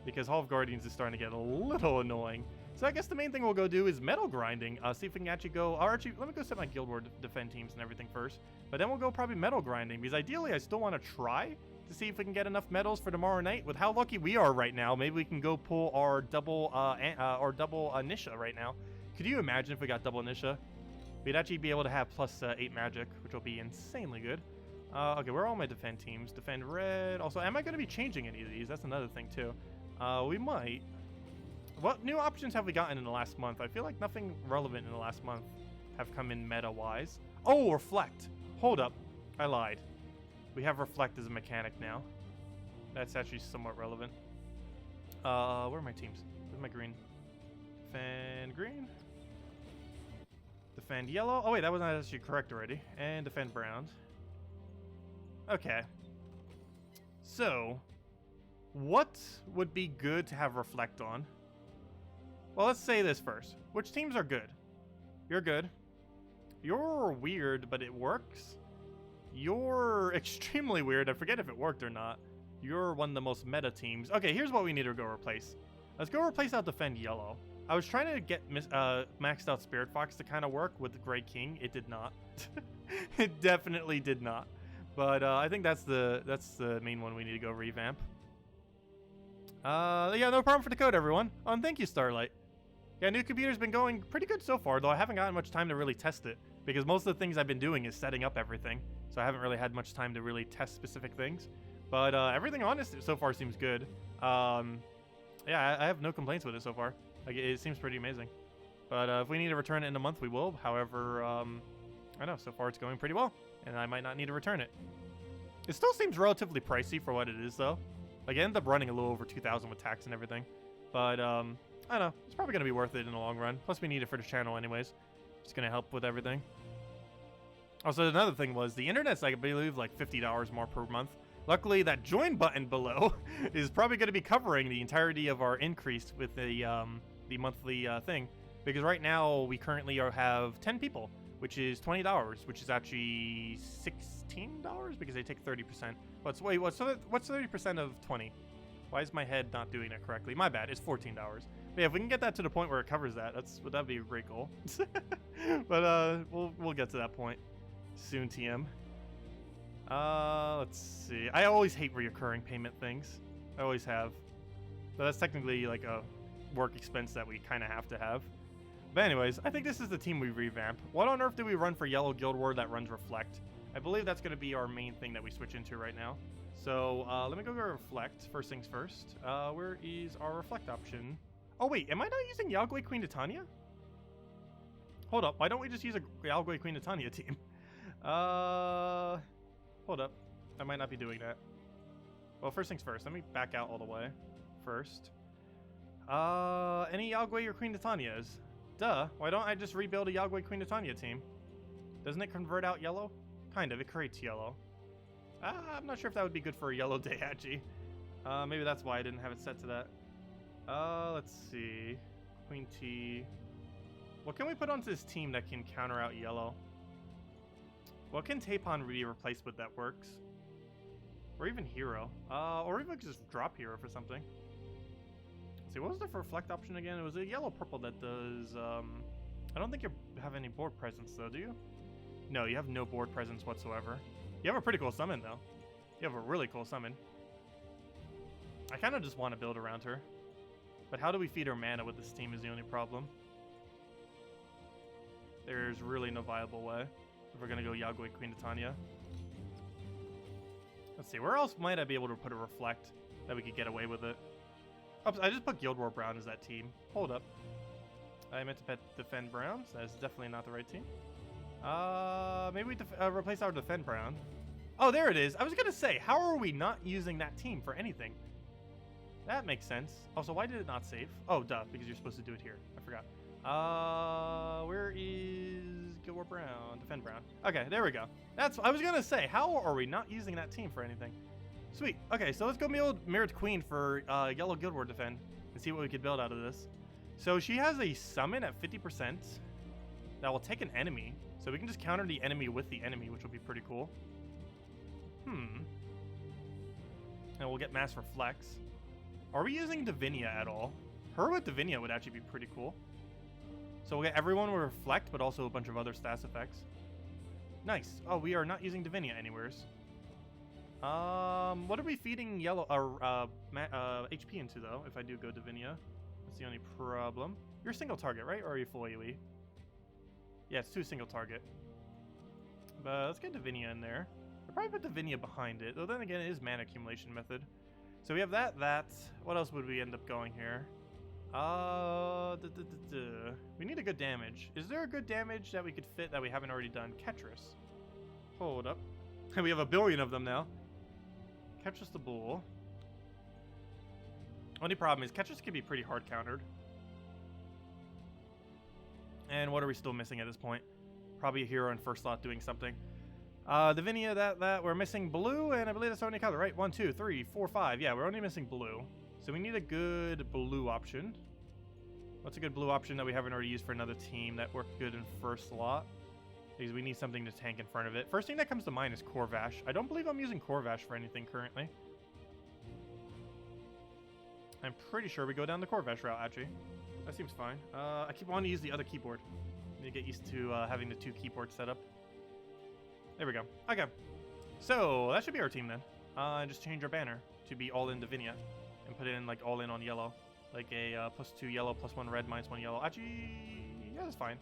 [SPEAKER 1] because Hall of Guardians is starting to get a little annoying. So I guess the main thing we'll go do is metal grinding. See if we can actually go, or actually, let me go set my guild war defend teams and everything first. But then we'll go probably metal grinding, because ideally I still want to try to see if we can get enough metals for tomorrow night. With how lucky we are right now, maybe we can go pull our double Nisha right now. Could you imagine if we got double Nisha? We'd actually be able to have plus 8 magic, which will be insanely good. Okay, where are all my defend teams? Defend red. Also, am I going to be changing any of these? That's another thing too. We might. What new options have we gotten in the last month? I feel like nothing relevant in the last month have come in meta-wise. Oh, Reflect. Hold up. I lied. We have Reflect as a mechanic now. That's actually somewhat relevant. Where are my teams? Where's my green? Defend green. Defend yellow. Oh, wait, that was not actually correct already. And defend brown. Okay. So, what would be good to have Reflect on? Well, let's say this first. Which teams are good? You're good. You're weird, but it works. You're extremely weird. I forget if it worked or not. You're one of the most meta teams. Okay, here's what we need to go replace. Let's go replace out Defend Yellow. I was trying to get maxed out Spirit Fox to kind of work with the Grey King. It did not. It definitely did not. But I think that's the main one we need to go revamp. Yeah, no problem for the code, everyone. Thank you, Starlight. Yeah, new computer's been going pretty good so far, though I haven't gotten much time to really test it, because most of the things I've been doing is setting up everything, so I haven't really had much time to really test specific things. But everything on it so far seems good. Yeah, I have no complaints with it so far. Like, it seems pretty amazing. But if we need to return it in a month, we will. However, I know, so far it's going pretty well, and I might not need to return it. It still seems relatively pricey for what it is, though. Like, it ended up running a little over 2,000 with tax and everything. But, I don't know. It's probably going to be worth it in the long run. Plus, we need it for the channel anyways. It's going to help with everything. Also, another thing was, the internet's, I believe, like $50 more per month. Luckily, that join button below is probably going to be covering the entirety of our increase with the monthly thing. Because right now, we currently have 10 people, which is $20, which is actually $16 because they take 30%. What's 30% of 20? Why is my head not doing that correctly? My bad. It's $14. But yeah, if we can get that to the point where it covers that, that'd be a great goal. But we'll get to that point soon, TM. Let's see. I always hate reoccurring payment things. I always have. But that's technically like a work expense that we kind of have to have. But anyways, I think this is the team we revamp. What on earth do we run for Yellow Guild War that runs Reflect? I believe that's going to be our main thing that we switch into right now. So let me go to Reflect. First things first. Where is our Reflect option? Oh wait, am I not using Yalgway Queen Titania? Hold up, why don't we just use a Yalgway Queen Titania team? Hold up, I might not be doing that. Well, first things first, let me back out all the way first. Any Yalgway or Queen Titanias? Duh, why don't I just rebuild a Yalgway Queen Titania team? Doesn't it convert out yellow? Kind of, it creates yellow. I'm not sure if that would be good for a yellow Daihachi. Maybe that's why I didn't have it set to that. Let's see. Queen T. What can we put onto this team that can counter out yellow? What can Tapon be replaced with that works? Or even Hero. Or even just drop Hero for something. Let's see, what was the Reflect option again? It was a yellow-purple that does, I don't think you have any board presence though, do you? No, you have no board presence whatsoever. You have a pretty cool summon though. You have a really cool summon. I kind of just want to build around her. But how do we feed her mana with this team is the only problem. There's really no viable way if we're going to go Yalgway Queen Titania. Let's see, where else might I be able to put a Reflect that we could get away with it? Oops, I just put Guild War Brown as that team. Hold up. I meant to Defend Brown, so that's definitely not the right team. Maybe we replace our Defend Brown. Oh, there it is. I was going to say, how are we not using that team for anything? That makes sense. Also, why did it not save? Oh, duh, because you're supposed to do it here. I forgot. Where is Guild War Brown? Defend Brown. Okay, there we go. I was gonna say, how are we not using that team for anything? Sweet. Okay, so let's go build Merit Queen for Yellow Guild War Defend and see what we could build out of this. So she has a summon at 50% that will take an enemy. So we can just counter the enemy with the enemy, which will be pretty cool. And we'll get Mass Reflex. Are we using Divinia at all? Her with Divinia would actually be pretty cool. So we'll get everyone with Reflect, but also a bunch of other stats effects. Nice. Oh, we are not using Divinia anywheres. What are we feeding yellow HP into though? If I do go Divinia, that's the only problem. You're a single target, right? Or are you full AoE? Yeah, it's 2 single target. But let's get Divinia in there. I'll probably put Divinia behind it, though then again it is mana accumulation method. So we have that. What else would we end up going here? We need a good damage. Is there a good damage that we could fit that we haven't already done? Ketris. Hold up. We have a billion of them now. Ketris the Bull. Only problem is Ketris can be pretty hard countered. And what are we still missing at this point? Probably a hero in first slot doing something. Divinia, that we're missing blue, and I believe that's our only color, right? 1, 2, 3, 4, 5. Yeah, we're only missing blue. So we need a good blue option. What's a good blue option that we haven't already used for another team that worked good in first slot? because we need something to tank in front of it. First thing that comes to mind is Corvash. I don't believe I'm using Corvash for anything currently. I'm pretty sure we go down the Corvash route, actually. That seems fine. I keep wanting to use the other keyboard. I need to get used to having the 2 keyboards set up. There we go. Okay. So, that should be our team then. Just change our banner to be all in Divinia. And put it in, like, all in on yellow. Like a +2 yellow, +1 red, -1 yellow. Actually, yeah, that's fine.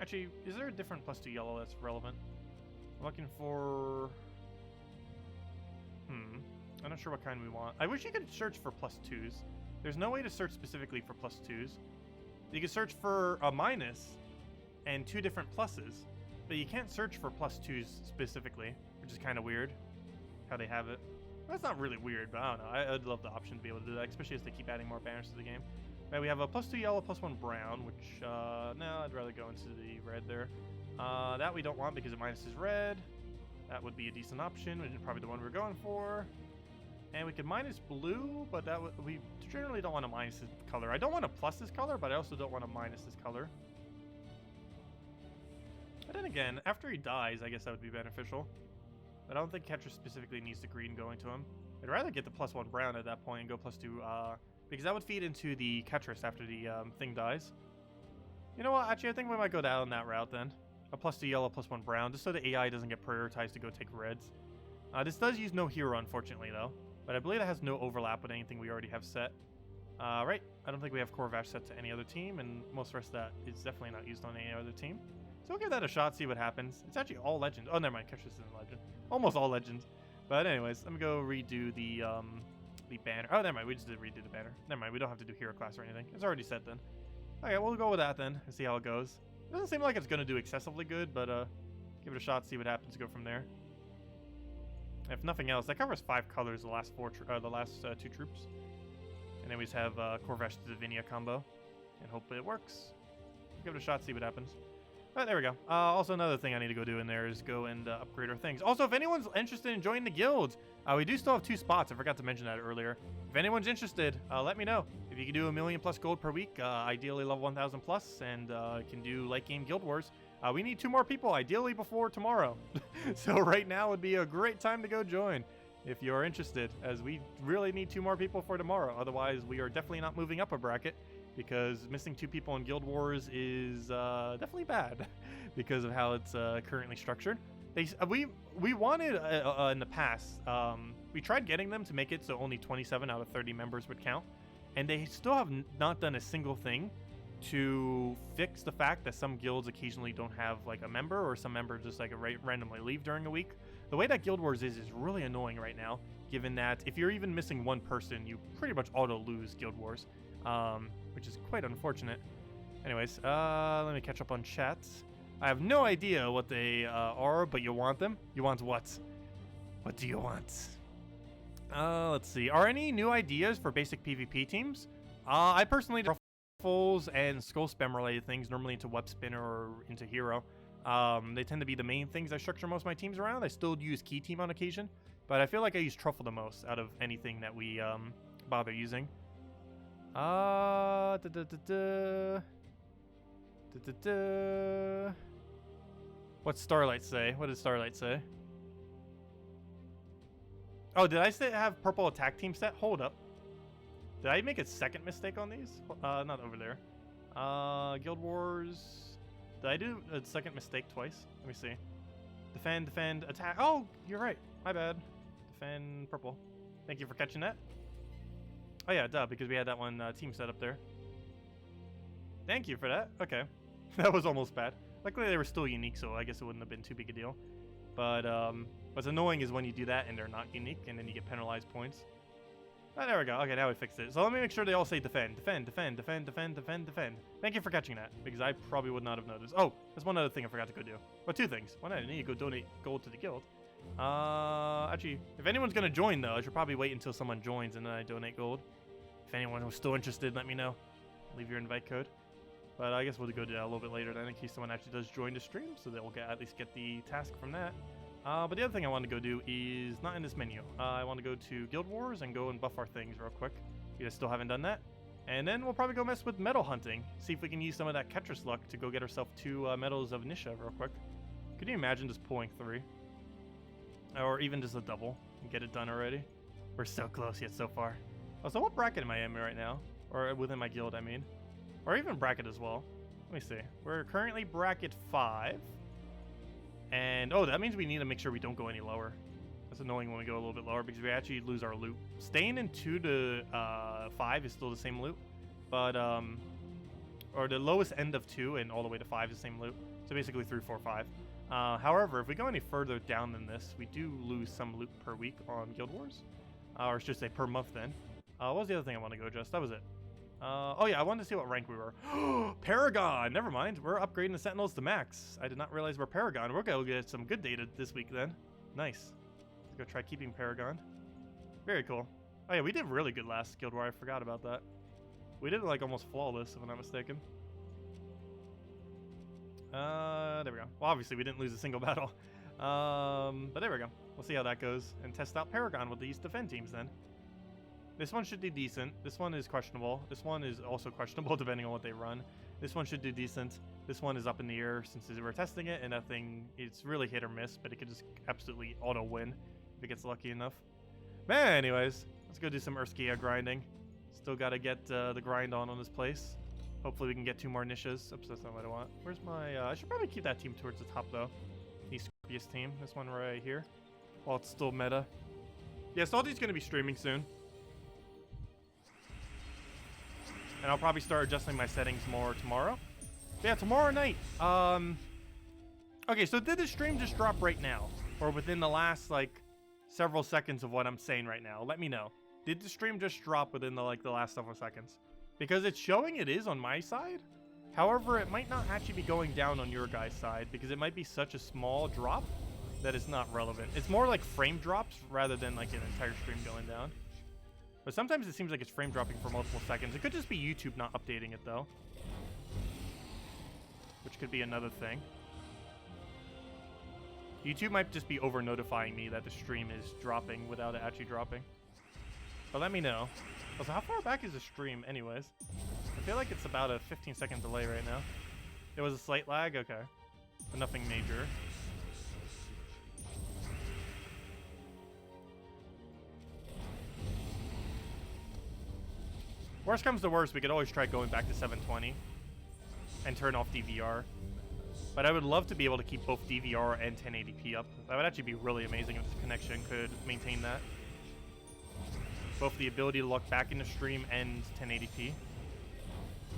[SPEAKER 1] Actually, is there a different +2 yellow that's relevant? I'm looking for... I'm not sure what kind we want. I wish you could search for +2s. There's no way to search specifically for +2s. You can search for a minus and 2 different pluses, but you can't search for +2s specifically, which is kind of weird how they have it. That's not really weird, but I don't know. I'd love the option to be able to do that, especially as they keep adding more banners to the game. Right, we have a +2 yellow, +1 brown, which, no, I'd rather go into the red there. That we don't want because it minuses red. That would be a decent option, which is probably the one we're going for. And we could minus blue, but we generally don't want to minus this color. I don't want to plus this color, but I also don't want to minus this color. But then again, after he dies, I guess that would be beneficial. But I don't think Catcher specifically needs the green going to him. I'd rather get the +1 brown at that point and go +2, because that would feed into the Ketris after the thing dies. You know what? Actually, I think we might go down that route then. A +2 yellow, +1 brown, just so the AI doesn't get prioritized to go take reds. This does use no hero, unfortunately, though. But I believe it has no overlap with anything we already have set. Right, I don't think we have Corvash set to any other team, and most of the rest of that is definitely not used on any other team. So we'll give that a shot, see what happens. It's actually all legends. Oh, never mind, Ketris isn't legend. Almost all legends. But anyways, let me go redo the banner. Oh, never mind, we just did redo the banner. Never mind, we don't have to do hero class or anything. It's already set then. Okay, we'll go with that then and see how it goes. It doesn't seem like it's going to do excessively good, but give it a shot, see what happens, go from there. If nothing else, that covers 5 colors, the last 2 troops. And then we just have Corvash to Divinia combo. And hopefully it works. Give it a shot, see what happens. But there we go. Also, another thing I need to go do in there is go and upgrade our things. Also, if anyone's interested in joining the guild, we do still have 2 spots. I forgot to mention that earlier. If anyone's interested, let me know. If you can do 1 million+ gold per week, ideally level 1000+, and can do late game guild wars, we need 2 more people, ideally before tomorrow. So right now would be a great time to go join if you're interested, as we really need 2 more people for tomorrow. Otherwise, we are definitely not moving up a bracket, because missing 2 people in Guild Wars is definitely bad because of how it's currently structured. We wanted in the past, we tried getting them to make it so only 27 out of 30 members would count, and they still have not done a single thing to fix the fact that some guilds occasionally don't have like a member, or some members just like randomly leave during the week. The way that Guild Wars is really annoying right now, given that if you're even missing 1 person, you pretty much auto lose Guild Wars, which is quite unfortunate. Anyways, let me catch up on chats. I have no idea what they are, but you want them? You want what? What do you want? Let's see. Are any new ideas for basic PvP teams? I personally ruffles and skull spam related things, normally into web spinner or into hero. They tend to be the main things I structure most of my teams around. I still use key team on occasion, but I feel like I use truffle the most out of anything that we bother using. What's Starlight say? What did Starlight say? Oh, did I have purple attack team set? Hold up. Did I make a second mistake on these? Not over there. Guild Wars. Did I do a second mistake twice? Let me see. Defend, defend, attack. Oh, you're right. My bad. Defend, purple. Thank you for catching that. Oh yeah, duh, because we had that one team set up there. Thank you for that. Okay. That was almost bad. Luckily they were still unique, so I guess it wouldn't have been too big a deal. But what's annoying is when you do that and they're not unique, and then you get penalized points. Oh, there we go. Okay, now we fixed it. So let me make sure they all say defend, defend, defend, defend, defend, defend, defend. Thank you for catching that, because I probably would not have noticed. Oh, there's one other thing I forgot to go do. Well, 2 things. One, I need to go donate gold to the guild. Actually, if anyone's going to join, though, I should probably wait until someone joins and then I donate gold. If anyone was still interested, let me know. Leave your invite code. But I guess we'll go do that a little bit later then, in case someone actually does join the stream, so they'll at least get the task from that. But the other thing I want to go do is not in this menu. I want to go to Guild Wars and go and buff our things real quick. You guys still haven't done that? And then we'll probably go mess with metal hunting. See if we can use some of that Ketris luck to go get ourselves 2 medals of Nisha real quick. Could you imagine just pulling 3? Or even just a double and get it done already? We're so close yet so far. Oh, so what bracket am I in right now? Or within my guild, I mean. Or even bracket as well. Let me see. We're currently bracket 5. And, oh, that means we need to make sure we don't go any lower. That's annoying when we go a little bit lower because we actually lose our loot. Staying in 2 to 5 is still the same loot. But, or the lowest end of 2 and all the way to 5 is the same loot. So basically 3, 4, 5. However, if we go any further down than this, we do lose some loot per week on Guild Wars. Or I should say per month then. What was the other thing I want to go adjust? That was it. Oh yeah, I wanted to see what rank we were. Paragon! Never mind, we're upgrading the Sentinels to max. I did not realize we're Paragon. We're gonna get some good data this week then. Nice. Let's go try keeping Paragon. Very cool. Oh yeah, we did really good last Guild War. I forgot about that. We did like almost flawless, if I'm not mistaken. There we go. Well, obviously we didn't lose a single battle. But there we go. We'll see how that goes and test out Paragon with these defend teams then. This one should do decent. This one is questionable. This one is also questionable depending on what they run. This one should do decent. This one is up in the air since we're testing it, and that thing, it's really hit or miss, but it could just absolutely auto-win if it gets lucky enough. Man, anyways, let's go do some Urskia grinding. Still gotta get the grind on this place. Hopefully we can get 2 more Nishas. Oops, that's not what I want. Where's my... I should probably keep that team towards the top, though. The Scorpius team. This one right here. While it's still meta. Yeah, Salty's gonna be streaming soon. And I'll probably start adjusting my settings more tomorrow. But yeah, tomorrow night. Okay, so did the stream just drop right now? Or within the last, like, several seconds of what I'm saying right now? Let me know. Did the stream just drop within the last several seconds? Because it's showing it is on my side. However, it might not actually be going down on your guys' side because it might be such a small drop that it's not relevant. It's more like frame drops rather than like an entire stream going down. But sometimes it seems like it's frame dropping for multiple seconds. It could just be YouTube not updating it though. Which could be another thing. YouTube might just be over notifying me that the stream is dropping without it actually dropping. But let me know. Also, how far back is the stream anyways? I feel like it's about a 15-second delay right now. There was a slight lag? Okay. But nothing major. Worst comes to worst, we could always try going back to 720 and turn off DVR. But I would love to be able to keep both DVR and 1080p up. That would actually be really amazing if this connection could maintain that. Both the ability to look back into stream and 1080p.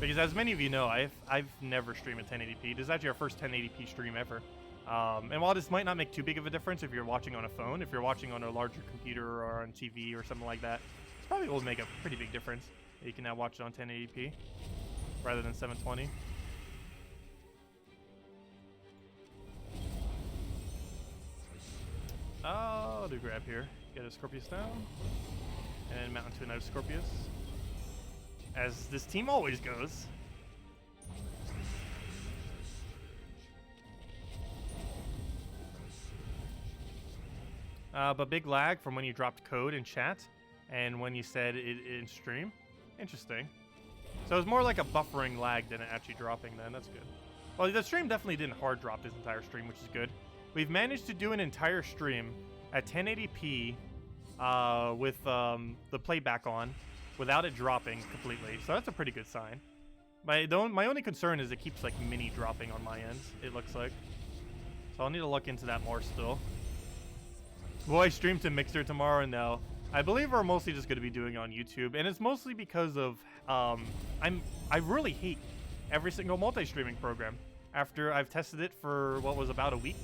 [SPEAKER 1] Because as many of you know, I've never streamed at 1080p. This is actually our first 1080p stream ever. And while this might not make too big of a difference if you're watching on a phone, if you're watching on a larger computer or on TV or something like that, it probably will make a pretty big difference. You can now watch it on 1080p rather than 720. I'll do grab here. Get a Scorpius down. And mount into another Scorpius. As this team always goes. But big lag from when you dropped code in chat and when you said it in stream. Interesting. So it's more like a buffering lag than it actually dropping then. That's good. Well, the stream definitely didn't hard drop this entire stream, which is good. We've managed to do an entire stream at 1080p with the playback on without it dropping completely. So that's a pretty good sign. My only concern is it keeps like mini dropping on my end, it looks like. So I'll need to look into that more still. Will I stream to Mixer tomorrow? No. I believe we're mostly just going to be doing it on YouTube, and it's mostly because of I really hate every single multi-streaming program. After I've tested it for what was about a week,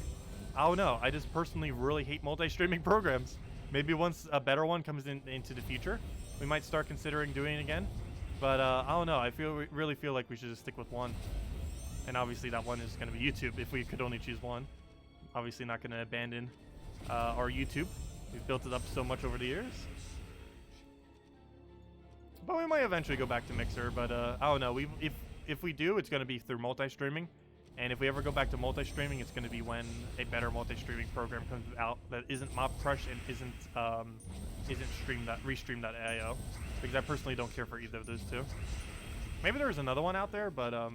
[SPEAKER 1] I don't know. I just personally really hate multi-streaming programs. Maybe once a better one comes into the future, we might start considering doing it again. But I don't know. I really feel like we should just stick with one, and obviously that one is going to be YouTube if we could only choose one. Obviously not going to abandon our YouTube. We've built it up so much over the years. But we might eventually go back to Mixer, but I don't know. If we do, it's going to be through multi-streaming. And if we ever go back to multi-streaming, it's going to be when a better multi-streaming program comes out that isn't Mob Crush and isn't restream.io, because I personally don't care for either of those two. Maybe there's another one out there, but I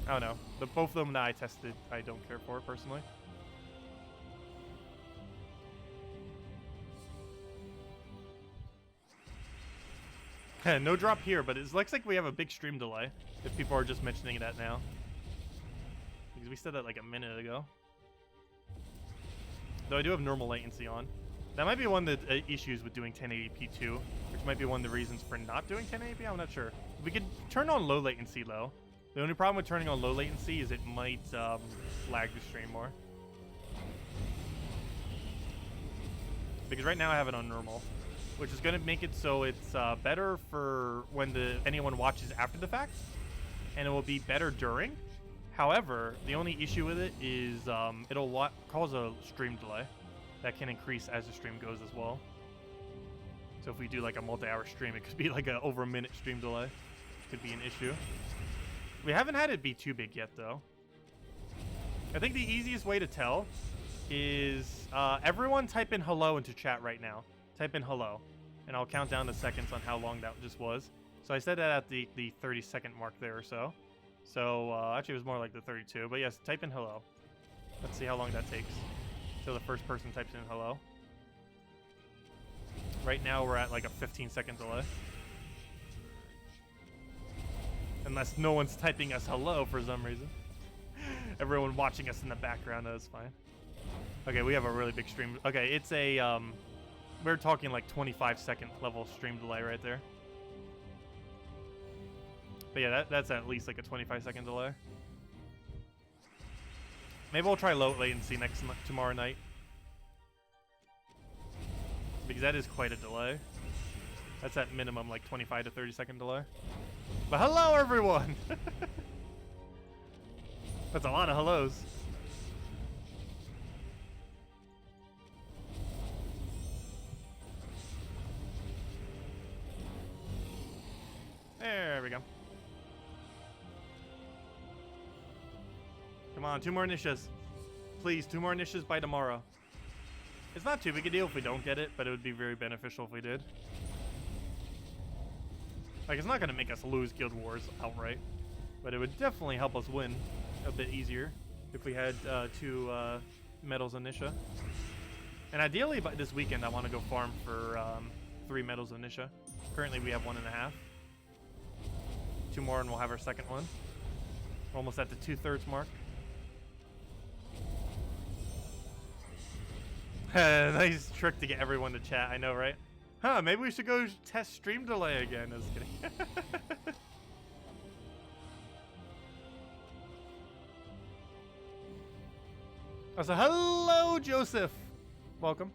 [SPEAKER 1] don't know. Both of them that I tested, I don't care for personally. No drop here, but it looks like we have a big stream delay, if people are just mentioning that now. Because we said that like a minute ago. Though I do have normal latency on. That might be one of the issues with doing 1080p too, which might be one of the reasons for not doing 1080p, I'm not sure. We could turn on low latency though. The only problem with turning on low latency is it might lag the stream more. Because right now I have it on normal, which is going to make it so it's better for when anyone watches after the fact, and it will be better during. However, the only issue with it is it'll cause a stream delay that can increase as the stream goes as well. So if we do like a multi-hour stream, it could be like a over a minute stream delay. It could be an issue. We haven't had it be too big yet though. I think the easiest way to tell is everyone type in hello into chat right now. Type in hello, and I'll count down the seconds on how long that just was. So I said that at the 30-second mark there or so. So actually it was more like the 32, but yes, type in hello. Let's see how long that takes till the first person types in hello. Right now we're at like a 15-second delay. Unless no one's typing us hello for some reason. Everyone watching us in the background, that's fine. Okay, we have a really big stream. Okay, it's a we're talking like 25-second level stream delay right there. But yeah, that's at least like a 25-second delay. Maybe we'll try low latency tomorrow night. Because that is quite a delay. That's at minimum like 25 to 30-second delay. But hello, everyone! That's a lot of hellos. There we go. Come on, 2 more niches. Please, 2 more niches by tomorrow. It's not too big a deal if we don't get it, but it would be very beneficial if we did. Like, it's not going to make us lose Guild Wars outright, but it would definitely help us win a bit easier if we had 2 medals in Nisha. And ideally, by this weekend, I want to go farm for 3 medals in Nisha. Currently, we have 1.5. 2 more and we'll have our second one. We're almost at the 2/3 mark. Nice trick to get everyone to chat, I know, right? Huh, maybe we should go test stream delay again. I was kidding. So hello, Joseph. Welcome.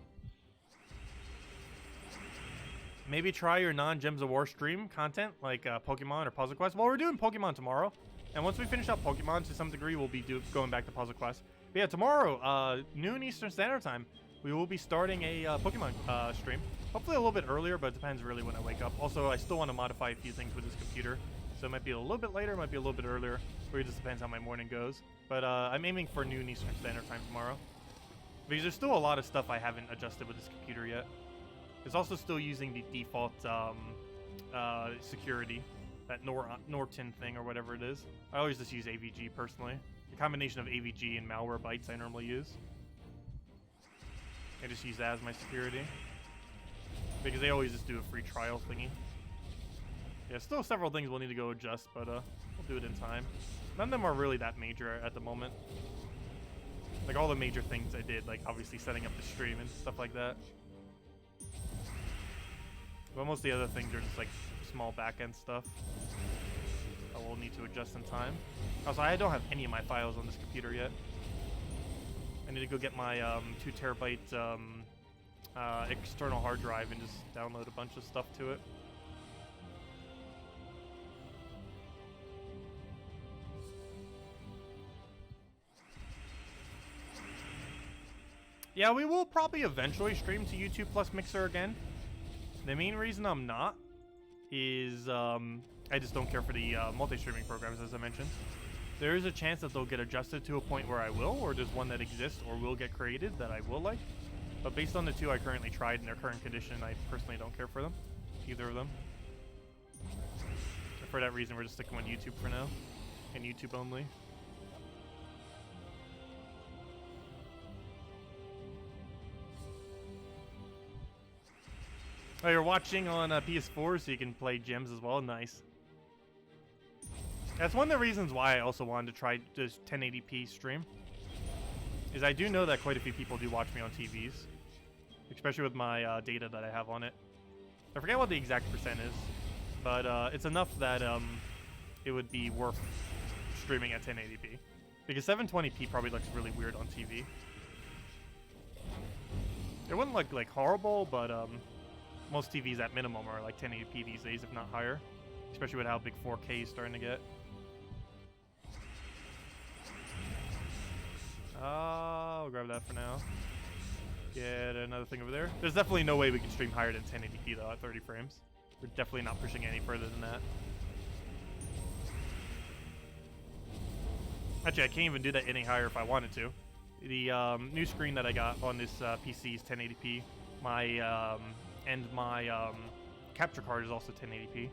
[SPEAKER 1] Maybe try your non-Gems of War stream content, like Pokemon or Puzzle Quest. Well, we're doing Pokemon tomorrow. And once we finish up Pokemon, to some degree, we'll be going back to Puzzle Quest. But yeah, tomorrow, noon Eastern Standard Time, we will be starting a Pokemon stream. Hopefully a little bit earlier, but it depends really when I wake up. Also, I still want to modify a few things with this computer. So it might be a little bit later, might be a little bit earlier. It just depends how my morning goes. But I'm aiming for noon Eastern Standard Time tomorrow. Because there's still a lot of stuff I haven't adjusted with this computer yet. It's also still using the default security, that Norton thing or whatever it is. I always just use AVG personally. The combination of AVG and Malwarebytes I normally use. I just use that as my security. Because they always just do a free trial thingy. Yeah, still several things we'll need to go adjust, but we'll do it in time. None of them are really that major at the moment. Like all the major things I did, like obviously setting up the stream and stuff like that. But most of the other things are just like small back-end stuff that we'll need to adjust in time. Also, I don't have any of my files on this computer yet. I need to go get my 2 terabyte external hard drive and just download a bunch of stuff to it. Yeah, we will probably eventually stream to YouTube plus Mixer again. The main reason I'm not is I just don't care for the multi-streaming programs, as I mentioned. There is a chance that they'll get adjusted to a point where I will, or there's one that exists or will get created that I will like. But based on the two I currently tried in their current condition, I personally don't care for them. Either of them. So for that reason, we're just sticking with YouTube for now. And YouTube only. Oh, you're watching on PS4, so you can play gems as well. Nice. That's one of the reasons why I also wanted to try this 1080p stream. Is I do know that quite a few people do watch me on TVs. Especially with my data that I have on it. I forget what the exact percent is. But it's enough that it would be worth streaming at 1080p. Because 720p probably looks really weird on TV. It wouldn't look like horrible, but most TVs at minimum are like 1080p these days, if not higher. Especially with how big 4K is starting to get. I'll grab that for now. Get another thing over there. There's definitely no way we can stream higher than 1080p though at 30 frames. We're definitely not pushing any further than that. Actually, I can't even do that any higher if I wanted to. The new screen that I got on this PC is 1080p. My capture card is also 1080p.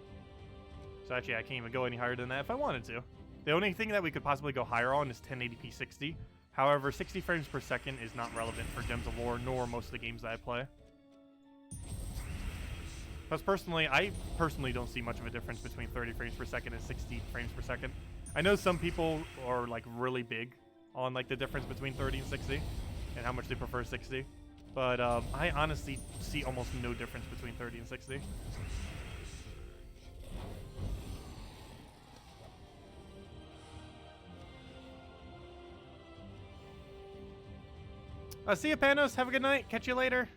[SPEAKER 1] So actually, I can't even go any higher than that if I wanted to. The only thing that we could possibly go higher on is 1080p 60. However, 60 frames per second is not relevant for Gems of War, nor most of the games that I play. Plus, I personally don't see much of a difference between 30 frames per second and 60 frames per second. I know some people are like really big on like the difference between 30 and 60 and how much they prefer 60. But I honestly see almost no difference between 30 and 60. See you, Panos. Have a good night. Catch you later.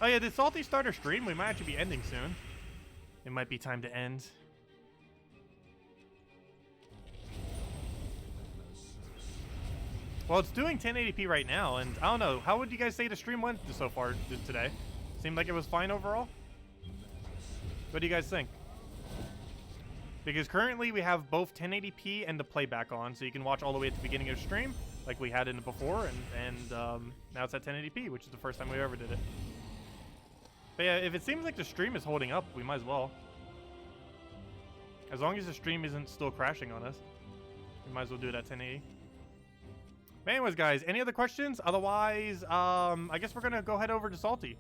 [SPEAKER 1] Oh yeah, did Salty start our stream? We might actually be ending soon. It might be time to end. Well, it's doing 1080p right now, and I don't know. How would you guys say the stream went so far today? Seemed like it was fine overall? What do you guys think? Because currently we have both 1080p and the playback on, so you can watch all the way at the beginning of the stream, like we had in it before, and now it's at 1080p, which is the first time we ever did it. But yeah, if it seems like the stream is holding up, we might as well. As long as the stream isn't still crashing on us, we might as well do it at 1080. But anyways, guys, any other questions? Otherwise, I guess we're gonna go head over to Salty.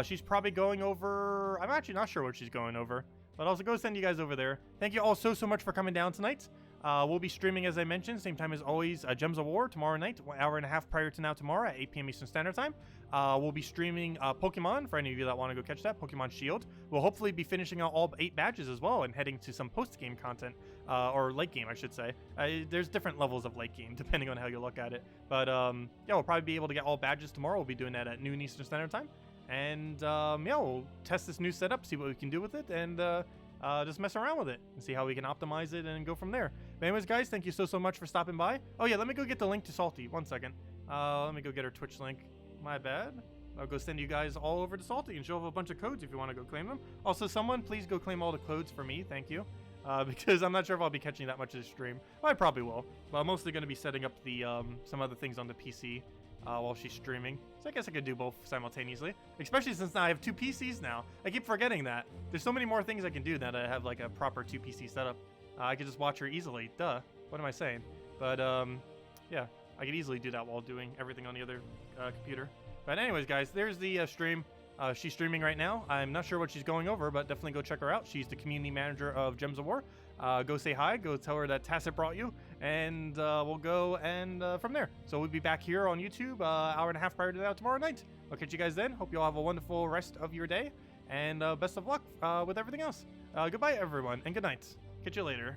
[SPEAKER 1] She's probably going over... I'm actually not sure what she's going over. But I'll go send you guys over there. Thank you all so much for coming down tonight. We'll be streaming, as I mentioned, same time as always, Gems of War tomorrow night, 1 hour and a half prior to now tomorrow at 8 p.m. Eastern Standard Time. We'll be streaming Pokemon, for any of you that want to go catch that, Pokemon Shield. We'll hopefully be finishing out all 8 badges as well and heading to some post-game content, or late game, I should say. There's different levels of late game, depending on how you look at it. But, yeah, we'll probably be able to get all badges tomorrow. We'll be doing that at noon Eastern Standard Time. And, yeah, we'll test this new setup, see what we can do with it, and, just mess around with it and see how we can optimize it and go from there. But anyways, guys, thank you so much for stopping by. Oh yeah, let me go get the link to Salty. 1 second. Let me go get her Twitch link. My bad. I'll go send you guys all over to Salty and show off a bunch of codes if you want to go claim them. Also, someone please go claim all the codes for me. Thank you. Because I'm not sure if I'll be catching that much of the stream. Well, I probably will. But I'm mostly going to be setting up the some other things on the PC while she's streaming. So I guess I could do both simultaneously. Especially since now I have 2 PCs now. I keep forgetting that. There's so many more things I can do now that I have like a proper 2 PC setup. I could just watch her easily. Duh. What am I saying? But yeah, I could easily do that while doing everything on the other computer. But anyways, guys, there's the stream. She's streaming right now. I'm not sure what she's going over, but definitely go check her out. She's the community manager of Gems of War. Go say hi. Go tell her that Tacet brought you. And we'll go and from there. So we'll be back here on YouTube hour and a half prior to that tomorrow night. I'll catch you guys then. Hope you all have a wonderful rest of your day. And best of luck with everything else. Goodbye, everyone, and good night. Catch you later.